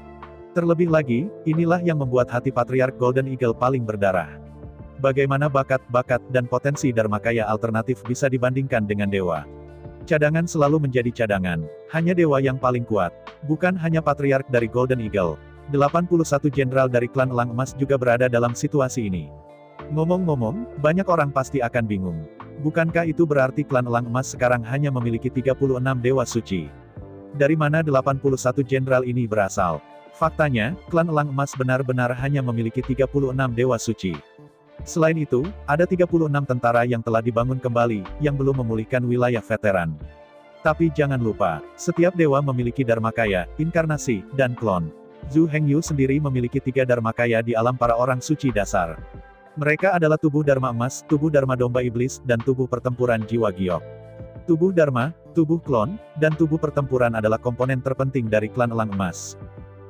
Terlebih lagi, inilah yang membuat hati Patriark Golden Eagle paling berdarah. Bagaimana bakat-bakat dan potensi Dharmakaya alternatif bisa dibandingkan dengan dewa? Cadangan selalu menjadi cadangan. Hanya dewa yang paling kuat. Bukan hanya Patriark dari Golden Eagle. 81 jenderal dari klan Elang Emas juga berada dalam situasi ini. Ngomong-ngomong, banyak orang pasti akan bingung. Bukankah itu berarti klan Elang Emas sekarang hanya memiliki 36 dewa suci? Dari mana 81 jenderal ini berasal? Faktanya, klan Elang Emas benar-benar hanya memiliki 36 dewa suci. Selain itu, ada 36 tentara yang telah dibangun kembali, yang belum memulihkan wilayah veteran. Tapi jangan lupa, setiap dewa memiliki Dharmakaya, inkarnasi, dan klon. Zhu Hengyu sendiri memiliki 3 Dharmakaya di alam para orang suci dasar. Mereka adalah tubuh Dharma Emas, tubuh Dharma Domba Iblis, dan tubuh pertempuran jiwa giok. Tubuh Dharma, tubuh klon, dan tubuh pertempuran adalah komponen terpenting dari klan Elang Emas.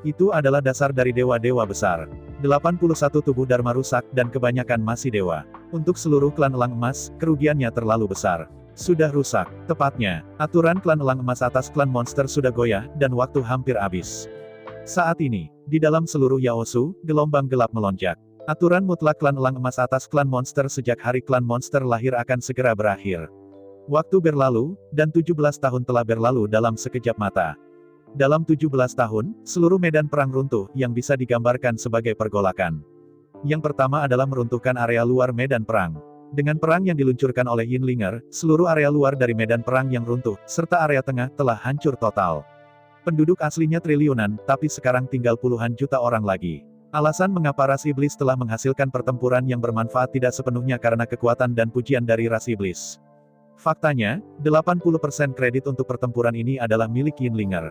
Itu adalah dasar dari dewa-dewa besar. 81 tubuh Dharma rusak, dan kebanyakan masih dewa. Untuk seluruh klan Elang Emas, kerugiannya terlalu besar. Sudah rusak. Tepatnya, aturan klan Elang Emas atas klan monster sudah goyah, dan waktu hampir habis. Saat ini, di dalam seluruh Yaosu, gelombang gelap melonjak. Aturan mutlak klan Elang Emas atas klan monster sejak hari klan monster lahir akan segera berakhir. Waktu berlalu, dan 17 tahun telah berlalu dalam sekejap mata. Dalam 17 tahun, seluruh medan perang runtuh, yang bisa digambarkan sebagai pergolakan. Yang pertama adalah meruntuhkan area luar medan perang. Dengan perang yang diluncurkan oleh Yinlinger, seluruh area luar dari medan perang yang runtuh, serta area tengah, telah hancur total. Penduduk aslinya triliunan, tapi sekarang tinggal puluhan juta orang lagi. Alasan mengapa ras iblis telah menghasilkan pertempuran yang bermanfaat tidak sepenuhnya karena kekuatan dan pujian dari ras iblis. Faktanya, 80% kredit untuk pertempuran ini adalah milik Yinlinger.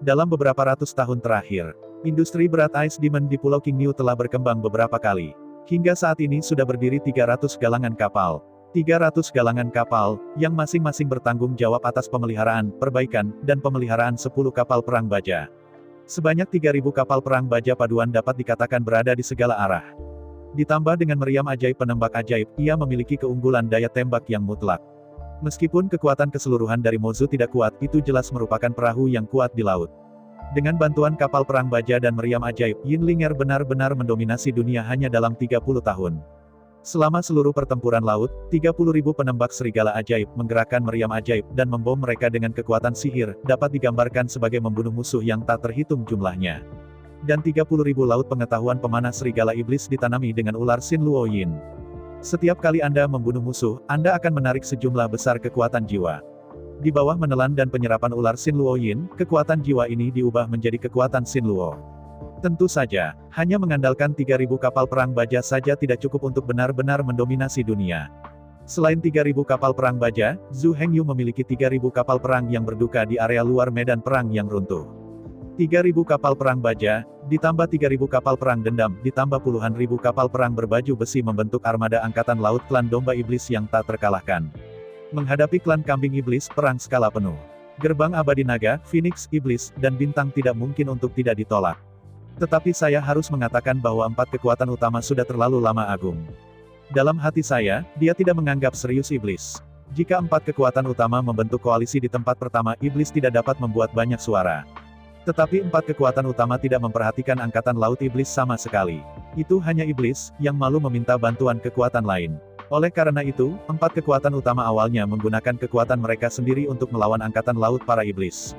Dalam beberapa ratus tahun terakhir, industri berat Ice Demon di Pulau Qingniu telah berkembang beberapa kali. Hingga saat ini sudah berdiri 300 galangan kapal. 300 galangan kapal, yang masing-masing bertanggung jawab atas pemeliharaan, perbaikan, dan pemeliharaan 10 kapal perang baja. Sebanyak 3.000 kapal perang baja paduan dapat dikatakan berada di segala arah. Ditambah dengan meriam ajaib penembak ajaib, ia memiliki keunggulan daya tembak yang mutlak. Meskipun kekuatan keseluruhan dari Mozu tidak kuat, itu jelas merupakan perahu yang kuat di laut. Dengan bantuan kapal perang baja dan meriam ajaib, Yinlinger benar-benar mendominasi dunia hanya dalam 30 tahun. Selama seluruh pertempuran laut, 30.000 penembak serigala ajaib, menggerakkan meriam ajaib, dan membom mereka dengan kekuatan sihir, dapat digambarkan sebagai membunuh musuh yang tak terhitung jumlahnya. Dan 30.000 laut pengetahuan pemanah serigala iblis ditanami dengan ular Xin Luo Yin. Setiap kali Anda membunuh musuh, Anda akan menarik sejumlah besar kekuatan jiwa. Di bawah menelan dan penyerapan ular Xin Luo Yin, kekuatan jiwa ini diubah menjadi kekuatan Xin Luo. Tentu saja, hanya mengandalkan 3.000 kapal perang baja saja tidak cukup untuk benar-benar mendominasi dunia. Selain 3.000 kapal perang baja, Zhu Hengyu memiliki 3.000 kapal perang yang berduka di area luar medan perang yang runtuh. 3.000 kapal perang baja, ditambah 3.000 kapal perang dendam, ditambah puluhan ribu kapal perang berbaju besi membentuk armada angkatan laut klan domba iblis yang tak terkalahkan. Menghadapi klan kambing iblis, perang skala penuh. Gerbang abadi naga, Phoenix, iblis, dan bintang tidak mungkin untuk tidak ditolak. Tetapi saya harus mengatakan bahwa 4 kekuatan utama sudah terlalu lama agung. Dalam hati saya, dia tidak menganggap serius iblis. Jika 4 kekuatan utama membentuk koalisi di tempat pertama, iblis tidak dapat membuat banyak suara. Tetapi 4 kekuatan utama tidak memperhatikan angkatan laut iblis sama sekali. Itu hanya iblis, yang malu meminta bantuan kekuatan lain. Oleh karena itu, 4 kekuatan utama awalnya menggunakan kekuatan mereka sendiri untuk melawan angkatan laut para iblis.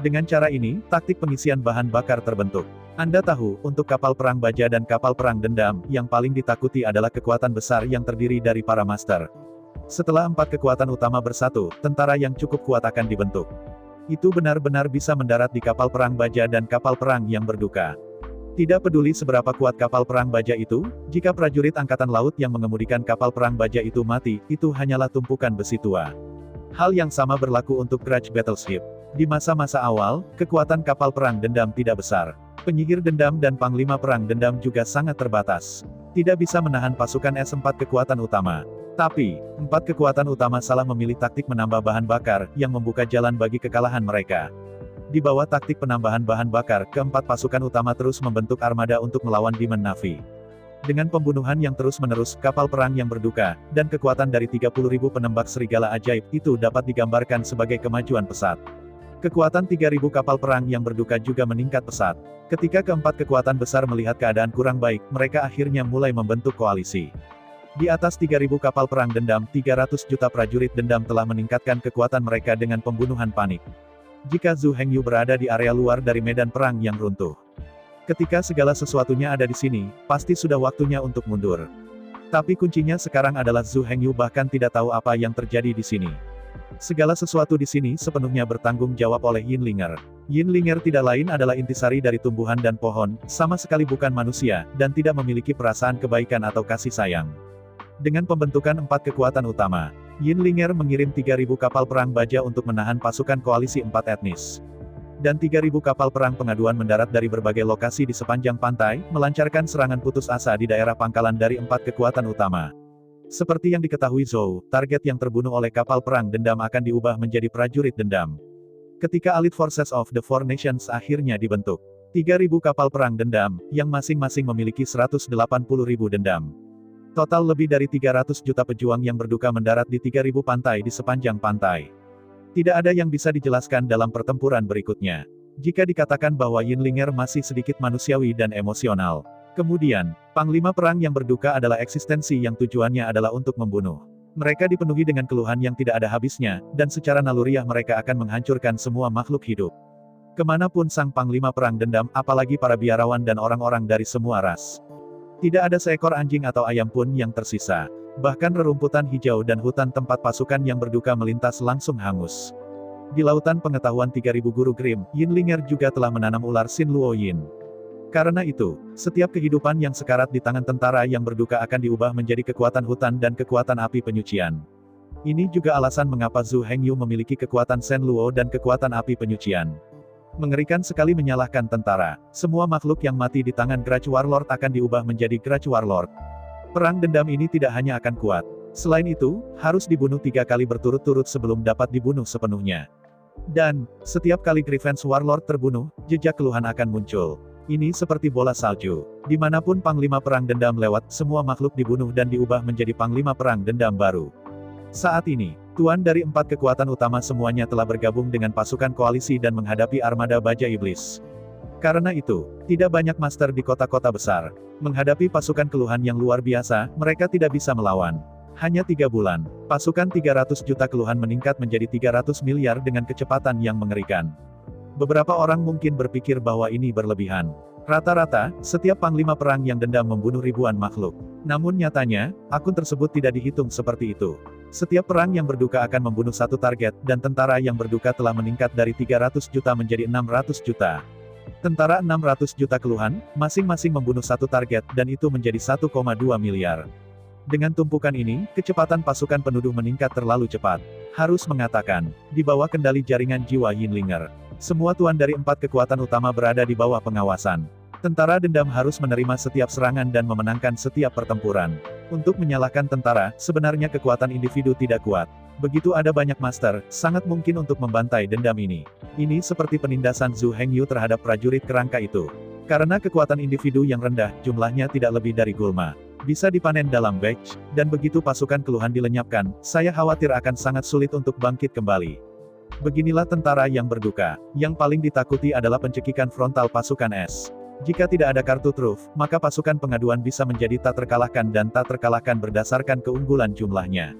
Dengan cara ini, taktik pengisian bahan bakar terbentuk. Anda tahu, untuk kapal perang baja dan kapal perang dendam, yang paling ditakuti adalah kekuatan besar yang terdiri dari para master. Setelah 4 kekuatan utama bersatu, tentara yang cukup kuat akan dibentuk. Itu benar-benar bisa mendarat di kapal perang baja dan kapal perang yang berduka. Tidak peduli seberapa kuat kapal perang baja itu, jika prajurit angkatan laut yang mengemudikan kapal perang baja itu mati, itu hanyalah tumpukan besi tua. Hal yang sama berlaku untuk Grudge Battleship. Di masa-masa awal, kekuatan kapal perang dendam tidak besar. Penyihir dendam dan panglima perang dendam juga sangat terbatas. Tidak bisa menahan pasukan S4 kekuatan utama. Tapi, 4 kekuatan utama salah memilih taktik menambah bahan bakar, yang membuka jalan bagi kekalahan mereka. Di bawah taktik penambahan bahan bakar, keempat pasukan utama terus membentuk armada untuk melawan Demon Navy. Dengan pembunuhan yang terus-menerus, kapal perang yang berduka, dan kekuatan dari 30.000 penembak serigala ajaib, itu dapat digambarkan sebagai kemajuan pesat. Kekuatan 3.000 kapal perang yang berduka juga meningkat pesat. Ketika keempat kekuatan besar melihat keadaan kurang baik, mereka akhirnya mulai membentuk koalisi. Di atas 3.000 kapal perang dendam, 300 juta prajurit dendam telah meningkatkan kekuatan mereka dengan pembunuhan panik. Jika Zhu Hengyu berada di area luar dari medan perang yang runtuh. Ketika segala sesuatunya ada di sini, pasti sudah waktunya untuk mundur. Tapi kuncinya sekarang adalah Zhu Hengyu bahkan tidak tahu apa yang terjadi di sini. Segala sesuatu di sini sepenuhnya bertanggung jawab oleh Yinlinger. Yinlinger tidak lain adalah intisari dari tumbuhan dan pohon, sama sekali bukan manusia, dan tidak memiliki perasaan kebaikan atau kasih sayang. Dengan pembentukan 4 kekuatan utama, Yinlinger mengirim 3.000 kapal perang baja untuk menahan pasukan koalisi 4 etnis. Dan 3.000 kapal perang pengaduan mendarat dari berbagai lokasi di sepanjang pantai, melancarkan serangan putus asa di daerah pangkalan dari 4 kekuatan utama. Seperti yang diketahui Zhou, target yang terbunuh oleh kapal perang dendam akan diubah menjadi prajurit dendam. Ketika Elite Forces of the Four Nations akhirnya dibentuk, 3.000 kapal perang dendam, yang masing-masing memiliki 180.000 dendam. Total lebih dari 300 juta pejuang yang berduka mendarat di 3.000 pantai di sepanjang pantai. Tidak ada yang bisa dijelaskan dalam pertempuran berikutnya. Jika dikatakan bahwa Yinlinger masih sedikit manusiawi dan emosional. Kemudian, panglima perang yang berduka adalah eksistensi yang tujuannya adalah untuk membunuh. Mereka dipenuhi dengan keluhan yang tidak ada habisnya, dan secara naluriah mereka akan menghancurkan semua makhluk hidup. Kemanapun sang panglima perang dendam, apalagi para biarawan dan orang-orang dari semua ras. Tidak ada seekor anjing atau ayam pun yang tersisa. Bahkan rerumputan hijau dan hutan tempat pasukan yang berduka melintas langsung hangus. Di lautan pengetahuan 3.000 guru Grimm, Yinlinger juga telah menanam ular Xin Luo Yin. Karena itu, setiap kehidupan yang sekarat di tangan tentara yang berduka akan diubah menjadi kekuatan hutan dan kekuatan api penyucian. Ini juga alasan mengapa Zhu Hengyu memiliki kekuatan Shen Luo dan kekuatan api penyucian. Mengerikan sekali menyalahkan tentara. Semua makhluk yang mati di tangan Grudge Warlord akan diubah menjadi Grudge Warlord. Perang dendam ini tidak hanya akan kuat. Selain itu, harus dibunuh 3 kali berturut-turut sebelum dapat dibunuh sepenuhnya. Dan, setiap kali Grievance Warlord terbunuh, jejak keluhan akan muncul. Ini seperti bola salju. Dimanapun panglima perang dendam lewat, semua makhluk dibunuh dan diubah menjadi panglima perang dendam baru. Saat ini, tuan dari 4 kekuatan utama semuanya telah bergabung dengan pasukan koalisi dan menghadapi armada baja iblis. Karena itu, tidak banyak master di kota-kota besar. Menghadapi pasukan keluhan yang luar biasa, mereka tidak bisa melawan. Hanya 3 bulan, pasukan 300 juta keluhan meningkat menjadi 300 miliar dengan kecepatan yang mengerikan. Beberapa orang mungkin berpikir bahwa ini berlebihan. Rata-rata, setiap panglima perang yang dendam membunuh ribuan makhluk. Namun nyatanya, akun tersebut tidak dihitung seperti itu. Setiap perang yang berduka akan membunuh satu target, dan tentara yang berduka telah meningkat dari 300 juta menjadi 600 juta. Tentara 600 juta keluhan, masing-masing membunuh satu target, dan itu menjadi 1,2 miliar. Dengan tumpukan ini, kecepatan pasukan penuduh meningkat terlalu cepat. Harus mengatakan, di bawah kendali jaringan jiwa Yinlinger. Semua tuan dari 4 kekuatan utama berada di bawah pengawasan. Tentara dendam harus menerima setiap serangan dan memenangkan setiap pertempuran. Untuk menyalahkan tentara, sebenarnya kekuatan individu tidak kuat. Begitu ada banyak master, sangat mungkin untuk membantai dendam ini. Ini seperti penindasan Zhu Hengyu terhadap prajurit kerangka itu. Karena kekuatan individu yang rendah, jumlahnya tidak lebih dari gulma. Bisa dipanen dalam batch, dan begitu pasukan keluhan dilenyapkan, saya khawatir akan sangat sulit untuk bangkit kembali. Beginilah tentara yang berduka. Yang paling ditakuti adalah pencekikan frontal pasukan S. Jika tidak ada kartu truf, maka pasukan pengaduan bisa menjadi tak terkalahkan dan tak terkalahkan berdasarkan keunggulan jumlahnya.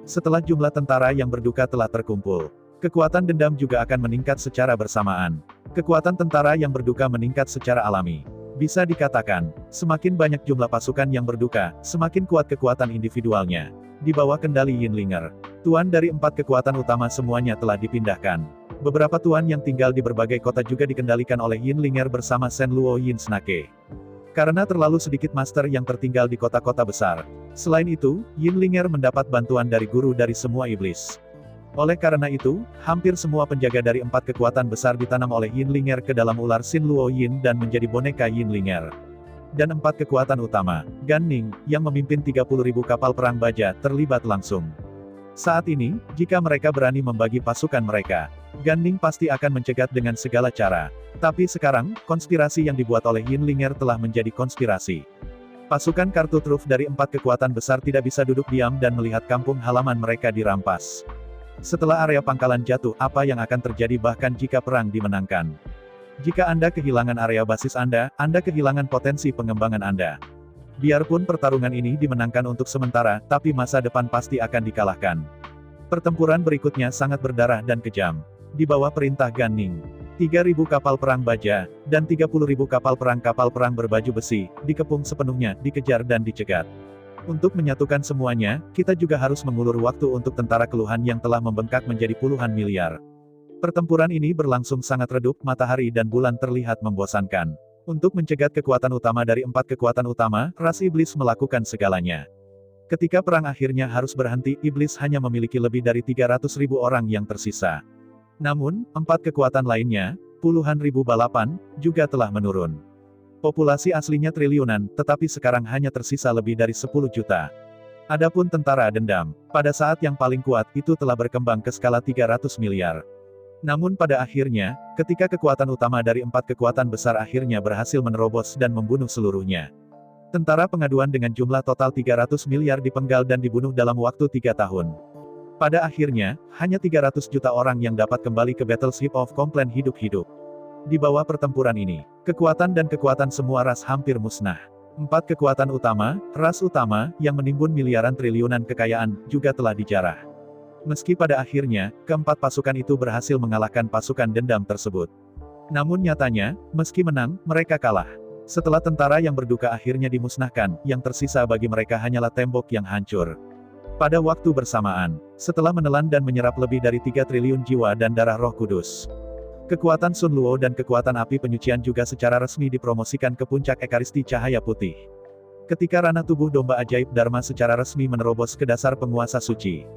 Setelah jumlah tentara yang berduka telah terkumpul, kekuatan dendam juga akan meningkat secara bersamaan. Kekuatan tentara yang berduka meningkat secara alami. Bisa dikatakan, semakin banyak jumlah pasukan yang berduka, semakin kuat kekuatan individualnya. Di bawah kendali Yinlinger, tuan dari 4 kekuatan utama semuanya telah dipindahkan. Beberapa tuan yang tinggal di berbagai kota juga dikendalikan oleh Yinlinger bersama Shen Luo Yinsnake. Karena terlalu sedikit master yang tertinggal di kota-kota besar. Selain itu, Yinlinger mendapat bantuan dari guru dari semua iblis. Oleh karena itu, hampir semua penjaga dari 4 kekuatan besar ditanam oleh Yinlinger ke dalam ular Shen Luo Yin dan menjadi boneka Yinlinger. Dan 4 kekuatan utama, Gan Ning, yang memimpin 30.000 kapal perang baja, terlibat langsung. Saat ini, jika mereka berani membagi pasukan mereka, Gan Ning pasti akan mencegat dengan segala cara. Tapi sekarang, konspirasi yang dibuat oleh Yinlinger telah menjadi konspirasi. Pasukan kartu truf dari 4 kekuatan besar tidak bisa duduk diam dan melihat kampung halaman mereka dirampas. Setelah area pangkalan jatuh, apa yang akan terjadi bahkan jika perang dimenangkan? Jika Anda kehilangan area basis Anda kehilangan potensi pengembangan Anda. Biarpun pertarungan ini dimenangkan untuk sementara, tapi masa depan pasti akan dikalahkan. Pertempuran berikutnya sangat berdarah dan kejam. Di bawah perintah Gan Ning, 3.000 kapal perang baja, dan 30.000 kapal perang berbaju besi, dikepung sepenuhnya, dikejar dan dicegat. Untuk menyatukan semuanya, kita juga harus mengulur waktu untuk tentara keluhan yang telah membengkak menjadi puluhan miliar. Pertempuran ini berlangsung sangat redup, matahari dan bulan terlihat membosankan. Untuk mencegat kekuatan utama dari 4 kekuatan utama, ras iblis melakukan segalanya. Ketika perang akhirnya harus berhenti, iblis hanya memiliki lebih dari 300.000 orang yang tersisa. Namun, 4 kekuatan lainnya, puluhan ribu balapan, juga telah menurun. Populasi aslinya triliunan, tetapi sekarang hanya tersisa lebih dari 10 juta. Adapun tentara dendam, pada saat yang paling kuat, itu telah berkembang ke skala 300 miliar. Namun pada akhirnya, ketika kekuatan utama dari 4 kekuatan besar akhirnya berhasil menerobos dan membunuh seluruhnya. Tentara pengaduan dengan jumlah total 300 miliar dipenggal dan dibunuh dalam waktu 3 tahun. Pada akhirnya, hanya 300 juta orang yang dapat kembali ke Battleship of Complan hidup-hidup. Di bawah pertempuran ini, kekuatan dan kekuatan semua ras hampir musnah. 4 kekuatan utama, ras utama, yang menimbun miliaran triliunan kekayaan, juga telah dijarah. Meski pada akhirnya, keempat pasukan itu berhasil mengalahkan pasukan dendam tersebut. Namun nyatanya, meski menang, mereka kalah. Setelah tentara yang berduka akhirnya dimusnahkan, yang tersisa bagi mereka hanyalah tembok yang hancur. Pada waktu bersamaan, setelah menelan dan menyerap lebih dari 3 triliun jiwa dan darah Roh Kudus, kekuatan Sun Luo dan kekuatan api penyucian juga secara resmi dipromosikan ke puncak ekaristi cahaya putih. Ketika ranah tubuh domba ajaib Dharma secara resmi menerobos ke dasar penguasa suci,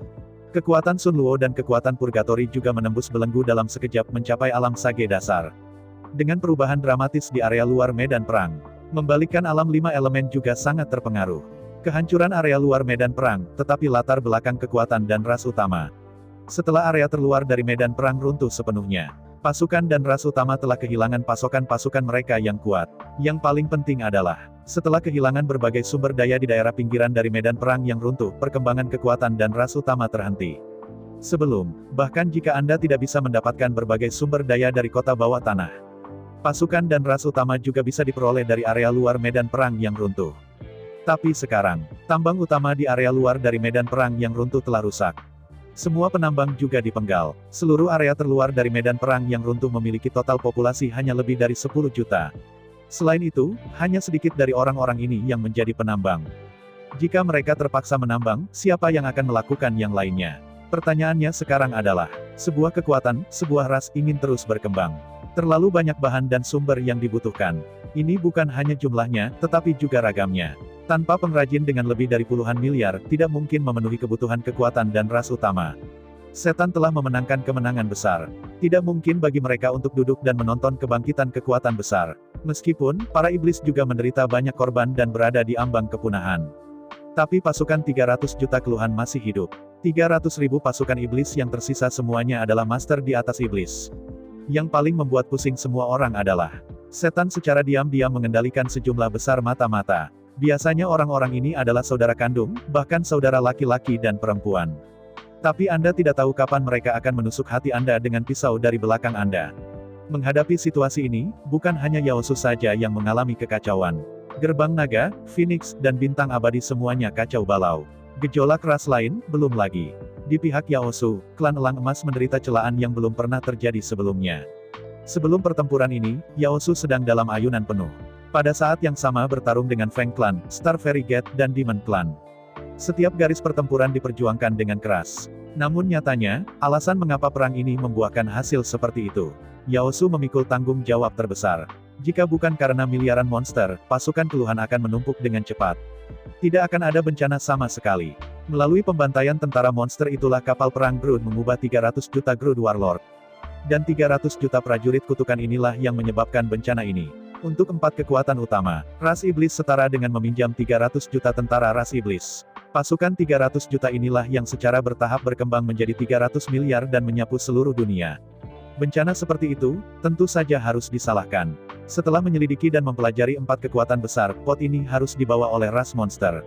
kekuatan Sun Luo dan kekuatan Purgatori juga menembus belenggu dalam sekejap mencapai alam sage dasar. Dengan perubahan dramatis di area luar medan perang, membalikkan alam 5 elemen juga sangat terpengaruh. Kehancuran area luar medan perang, tetapi latar belakang kekuatan dan ras utama. Setelah area terluar dari medan perang runtuh sepenuhnya, pasukan dan ras utama telah kehilangan pasukan mereka yang kuat. Yang paling penting adalah, setelah kehilangan berbagai sumber daya di daerah pinggiran dari medan perang yang runtuh, perkembangan kekuatan dan ras utama terhenti. Sebelum, bahkan jika Anda tidak bisa mendapatkan berbagai sumber daya dari kota bawah tanah, pasukan dan ras utama juga bisa diperoleh dari area luar medan perang yang runtuh. Tapi sekarang, tambang utama di area luar dari medan perang yang runtuh telah rusak. Semua penambang juga dipenggal. Seluruh area terluar dari medan perang yang runtuh memiliki total populasi hanya lebih dari 10 juta. Selain itu, hanya sedikit dari orang-orang ini yang menjadi penambang. Jika mereka terpaksa menambang, siapa yang akan melakukan yang lainnya? Pertanyaannya sekarang adalah, sebuah kekuatan, sebuah ras ingin terus berkembang. Terlalu banyak bahan dan sumber yang dibutuhkan. Ini bukan hanya jumlahnya, tetapi juga ragamnya. Tanpa pengrajin dengan lebih dari puluhan miliar, tidak mungkin memenuhi kebutuhan kekuatan dan ras utama. Setan telah memenangkan kemenangan besar. Tidak mungkin bagi mereka untuk duduk dan menonton kebangkitan kekuatan besar. Meskipun, para iblis juga menderita banyak korban dan berada di ambang kepunahan. Tapi pasukan 300 juta keluhan masih hidup. 300.000 pasukan iblis yang tersisa semuanya adalah master di atas iblis. Yang paling membuat pusing semua orang adalah, Setan secara diam-diam mengendalikan sejumlah besar mata-mata. Biasanya orang-orang ini adalah saudara kandung, bahkan saudara laki-laki dan perempuan. Tapi Anda tidak tahu kapan mereka akan menusuk hati Anda dengan pisau dari belakang Anda. Menghadapi situasi ini, bukan hanya Yaosu saja yang mengalami kekacauan. Gerbang Naga, Phoenix, dan Bintang Abadi semuanya kacau balau. Gejolak ras lain, belum lagi. Di pihak Yaosu, klan Elang Emas menderita celaan yang belum pernah terjadi sebelumnya. Sebelum pertempuran ini, Yaosu sedang dalam ayunan penuh. Pada saat yang sama bertarung dengan Feng Clan, Star Fairy Gate, dan Demon Clan. Setiap garis pertempuran diperjuangkan dengan keras. Namun nyatanya, alasan mengapa perang ini membuahkan hasil seperti itu. Yaosu memikul tanggung jawab terbesar. Jika bukan karena miliaran monster, pasukan keluhan akan menumpuk dengan cepat. Tidak akan ada bencana sama sekali. Melalui pembantaian tentara monster itulah kapal perang Groot mengubah 300 juta Groot Warlord. Dan 300 juta prajurit kutukan inilah yang menyebabkan bencana ini. Untuk 4 kekuatan utama, ras iblis setara dengan meminjam 300 juta tentara ras iblis. Pasukan 300 juta inilah yang secara bertahap berkembang menjadi 300 miliar dan menyapu seluruh dunia. Bencana seperti itu, tentu saja harus disalahkan. Setelah menyelidiki dan mempelajari 4 kekuatan besar, pot ini harus dibawa oleh ras monster.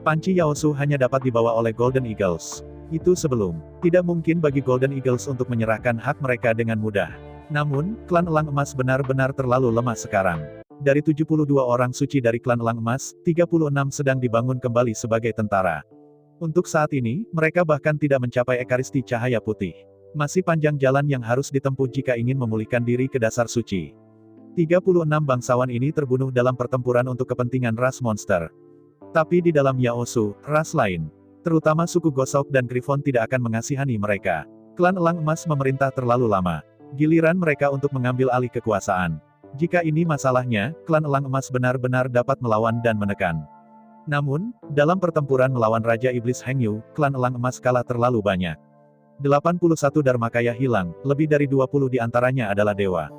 Panci Yaosu hanya dapat dibawa oleh Golden Eagles. Itu sebelum. Tidak mungkin bagi Golden Eagles untuk menyerahkan hak mereka dengan mudah. Namun, klan Elang Emas benar-benar terlalu lemah sekarang. Dari 72 orang suci dari klan Elang Emas, 36 sedang dibangun kembali sebagai tentara. Untuk saat ini, mereka bahkan tidak mencapai ekaristi cahaya putih. Masih panjang jalan yang harus ditempuh jika ingin memulihkan diri ke dasar suci. 36 bangsawan ini terbunuh dalam pertempuran untuk kepentingan ras monster. Tapi di dalam Yaosu, ras lain, terutama suku Gosok dan Griffon tidak akan mengasihani mereka. Klan Elang Emas memerintah terlalu lama. Giliran mereka untuk mengambil alih kekuasaan. Jika ini masalahnya, klan Elang Emas benar-benar dapat melawan dan menekan. Namun, dalam pertempuran melawan Raja Iblis Hengyu, klan Elang Emas kalah terlalu banyak. 81 Dharmakaya hilang, lebih dari 20 diantaranya adalah dewa.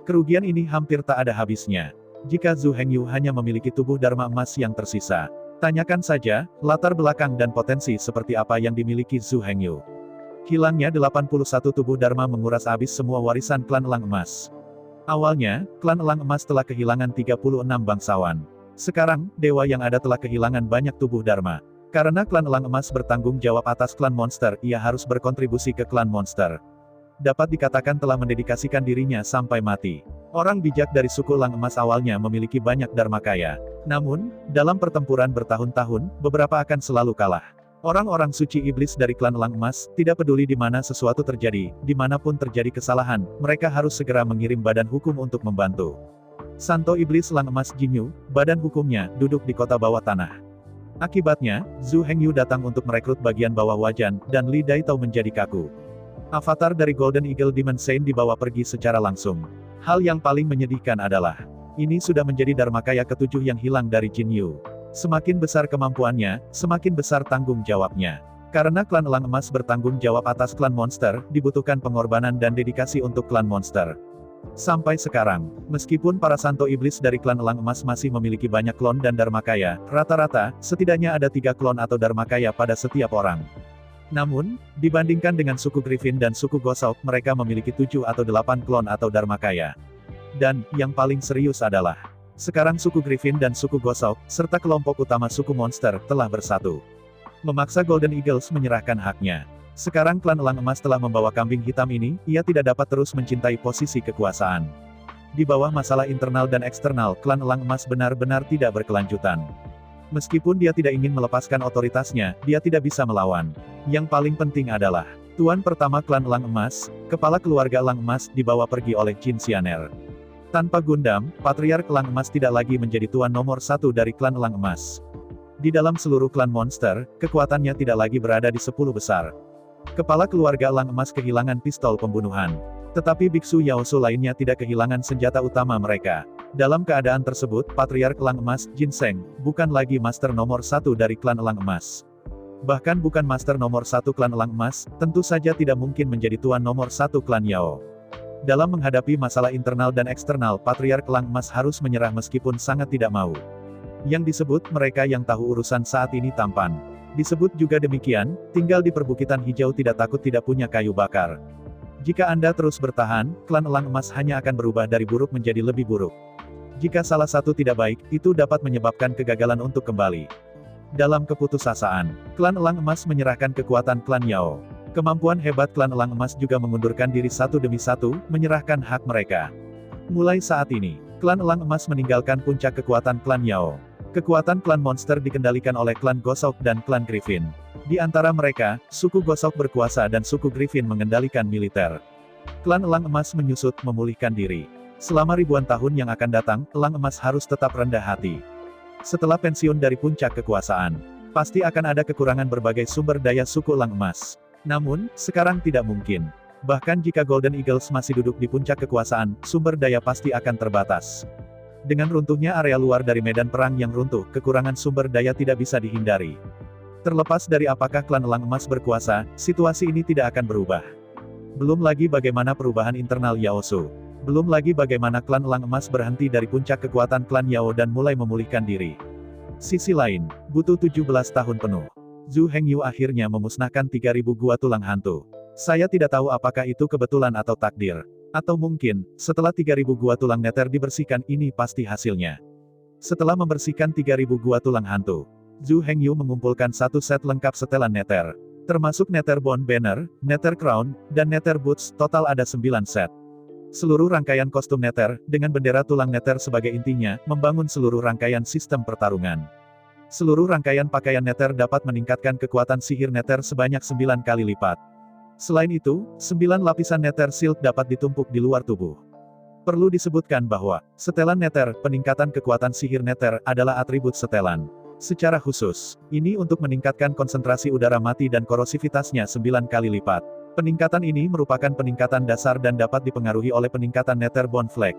Kerugian ini hampir tak ada habisnya. Jika Zhu Hengyu hanya memiliki tubuh Dharma emas yang tersisa. Tanyakan saja, latar belakang dan potensi seperti apa yang dimiliki Zhu Hengyu. Hilangnya 81 tubuh Dharma menguras habis semua warisan klan Elang Emas. Awalnya, klan Elang Emas telah kehilangan 36 bangsawan. Sekarang, dewa yang ada telah kehilangan banyak tubuh Dharma. Karena klan Elang Emas bertanggung jawab atas klan monster, ia harus berkontribusi ke klan monster. Dapat dikatakan telah mendedikasikan dirinya sampai mati. Orang bijak dari suku Elang Emas awalnya memiliki banyak Dharmakaya. Namun, dalam pertempuran bertahun-tahun, beberapa akan selalu kalah. Orang-orang suci iblis dari klan Elang Emas, tidak peduli di mana sesuatu terjadi, dimanapun terjadi kesalahan, mereka harus segera mengirim badan hukum untuk membantu. Santo Iblis Elang Emas Jinyu, badan hukumnya, duduk di kota bawah tanah. Akibatnya, Zhu Hengyu datang untuk merekrut bagian bawah wajan, dan Li Daitao menjadi kaku. Avatar dari Golden Eagle Demon Saint dibawa pergi secara langsung. Hal yang paling menyedihkan adalah, ini sudah menjadi Dharmakaya ketujuh yang hilang dari Jinyu. Semakin besar kemampuannya, semakin besar tanggung jawabnya. Karena klan Elang Emas bertanggung jawab atas klan monster, dibutuhkan pengorbanan dan dedikasi untuk klan monster. Sampai sekarang, meskipun para santo iblis dari klan Elang Emas masih memiliki banyak klon dan Dharmakaya, rata-rata, setidaknya ada 3 klon atau Dharmakaya pada setiap orang. Namun, dibandingkan dengan suku Griffin dan suku Gosok, mereka memiliki 7 atau 8 klon atau Dharmakaya. Dan, yang paling serius adalah, sekarang suku Griffin dan suku Gosok, serta kelompok utama suku monster, telah bersatu. Memaksa Golden Eagles menyerahkan haknya. Sekarang klan Elang Emas telah membawa kambing hitam ini, ia tidak dapat terus mencintai posisi kekuasaan. Di bawah masalah internal dan eksternal, klan Elang Emas benar-benar tidak berkelanjutan. Meskipun dia tidak ingin melepaskan otoritasnya, dia tidak bisa melawan. Yang paling penting adalah, tuan pertama klan Elang Emas, kepala keluarga Elang Emas, dibawa pergi oleh Jin Xianer. Tanpa Gundam, Patriark Elang Emas tidak lagi menjadi tuan nomor 1 dari klan Elang Emas. Di dalam seluruh klan monster, kekuatannya tidak lagi berada di 10 besar. Kepala keluarga Elang Emas kehilangan pistol pembunuhan. Tetapi biksu Yaosu lainnya tidak kehilangan senjata utama mereka. Dalam keadaan tersebut, Patriark Elang Emas, Jin Seng, bukan lagi master nomor 1 dari klan Elang Emas. Bahkan bukan master nomor 1 klan Elang Emas, tentu saja tidak mungkin menjadi tuan nomor 1 klan Yao. Dalam menghadapi masalah internal dan eksternal, Patriark Elang Emas harus menyerah meskipun sangat tidak mau. Yang disebut mereka yang tahu urusan saat ini tampan. Disebut juga demikian, tinggal di perbukitan hijau tidak takut tidak punya kayu bakar. Jika Anda terus bertahan, klan Elang Emas hanya akan berubah dari buruk menjadi lebih buruk. Jika salah satu tidak baik, itu dapat menyebabkan kegagalan untuk kembali. Dalam keputusasaan, klan Elang Emas menyerahkan kekuatan klan Yao. Kemampuan hebat klan Elang Emas juga mengundurkan diri satu demi satu, menyerahkan hak mereka. Mulai saat ini, klan Elang Emas meninggalkan puncak kekuatan klan Yao. Kekuatan klan monster dikendalikan oleh klan Gosok dan klan Griffin. Di antara mereka, suku Gosok berkuasa dan suku Griffin mengendalikan militer. Klan Elang Emas menyusut memulihkan diri. Selama ribuan tahun yang akan datang, Elang Emas harus tetap rendah hati. Setelah pensiun dari puncak kekuasaan, pasti akan ada kekurangan berbagai sumber daya suku Elang Emas. Namun, sekarang tidak mungkin. Bahkan jika Golden Eagles masih duduk di puncak kekuasaan, sumber daya pasti akan terbatas. Dengan runtuhnya area luar dari medan perang yang runtuh, kekurangan sumber daya tidak bisa dihindari. Terlepas dari apakah klan Elang Emas berkuasa, situasi ini tidak akan berubah. Belum lagi bagaimana perubahan internal Yaosu. Belum lagi bagaimana klan Elang Emas berhenti dari puncak kekuatan klan Yao dan mulai memulihkan diri. Sisi lain, butuh 17 tahun penuh. Zhu Hengyu akhirnya memusnahkan 3.000 gua tulang hantu. Saya tidak tahu apakah itu kebetulan atau takdir. Atau mungkin, setelah 3.000 gua tulang neter dibersihkan ini pasti hasilnya. Setelah membersihkan 3.000 gua tulang hantu, Zhu Hengyu mengumpulkan satu set lengkap setelan neter. Termasuk neter bone banner, neter crown, dan neter boots, total ada 9 set. Seluruh rangkaian kostum neter, dengan bendera tulang neter sebagai intinya, membangun seluruh rangkaian sistem pertarungan. Seluruh rangkaian pakaian neter dapat meningkatkan kekuatan sihir neter sebanyak 9 kali lipat. Selain itu, 9 lapisan neter shield dapat ditumpuk di luar tubuh. Perlu disebutkan bahwa, setelan neter, peningkatan kekuatan sihir neter, adalah atribut setelan. Secara khusus, ini untuk meningkatkan konsentrasi udara mati dan korosivitasnya 9 kali lipat. Peningkatan ini merupakan peningkatan dasar dan dapat dipengaruhi oleh peningkatan neter bone flake.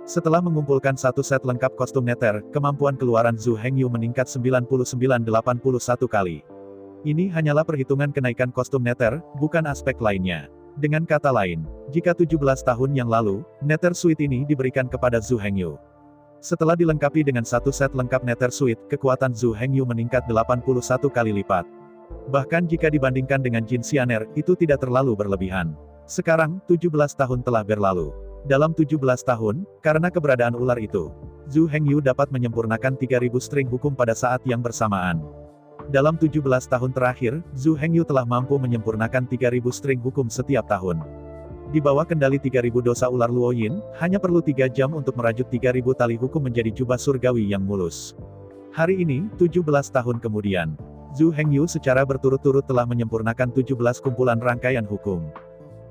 Setelah mengumpulkan satu set lengkap kostum neter, kemampuan keluaran Zhu Hengyu meningkat 99,81 kali. Ini hanyalah perhitungan kenaikan kostum neter, bukan aspek lainnya. Dengan kata lain, jika 17 tahun yang lalu, neter suite ini diberikan kepada Zhu Hengyu. Setelah dilengkapi dengan satu set lengkap neter suite, kekuatan Zhu Hengyu meningkat 81 kali lipat. Bahkan jika dibandingkan dengan Jin Xianer, itu tidak terlalu berlebihan. Sekarang, 17 tahun telah berlalu. Dalam 17 tahun, karena keberadaan ular itu, Zhu Hengyu dapat menyempurnakan 3.000 string hukum pada saat yang bersamaan. Dalam 17 tahun terakhir, Zhu Hengyu telah mampu menyempurnakan 3.000 string hukum setiap tahun. Di bawah kendali 3.000 dosa ular Luoyin, hanya perlu 3 jam untuk merajut 3.000 tali hukum menjadi jubah surgawi yang mulus. Hari ini, 17 tahun kemudian, Zhu Hengyu secara berturut-turut telah menyempurnakan 17 kumpulan rangkaian hukum.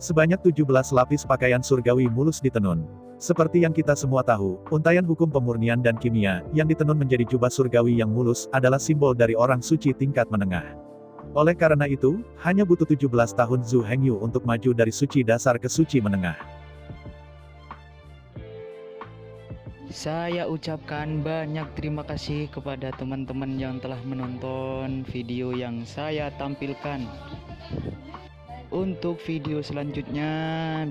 Sebanyak 17 lapis pakaian surgawi mulus ditenun. Seperti yang kita semua tahu, untaian hukum pemurnian dan kimia, yang ditenun menjadi jubah surgawi yang mulus, adalah simbol dari orang suci tingkat menengah. Oleh karena itu, hanya butuh 17 tahun Zhu Hengyu untuk maju dari suci dasar ke suci menengah. Saya ucapkan banyak terima kasih kepada teman-teman yang telah menonton video yang saya tampilkan. Untuk video selanjutnya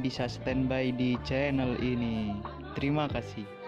bisa standby di channel ini. Terima kasih.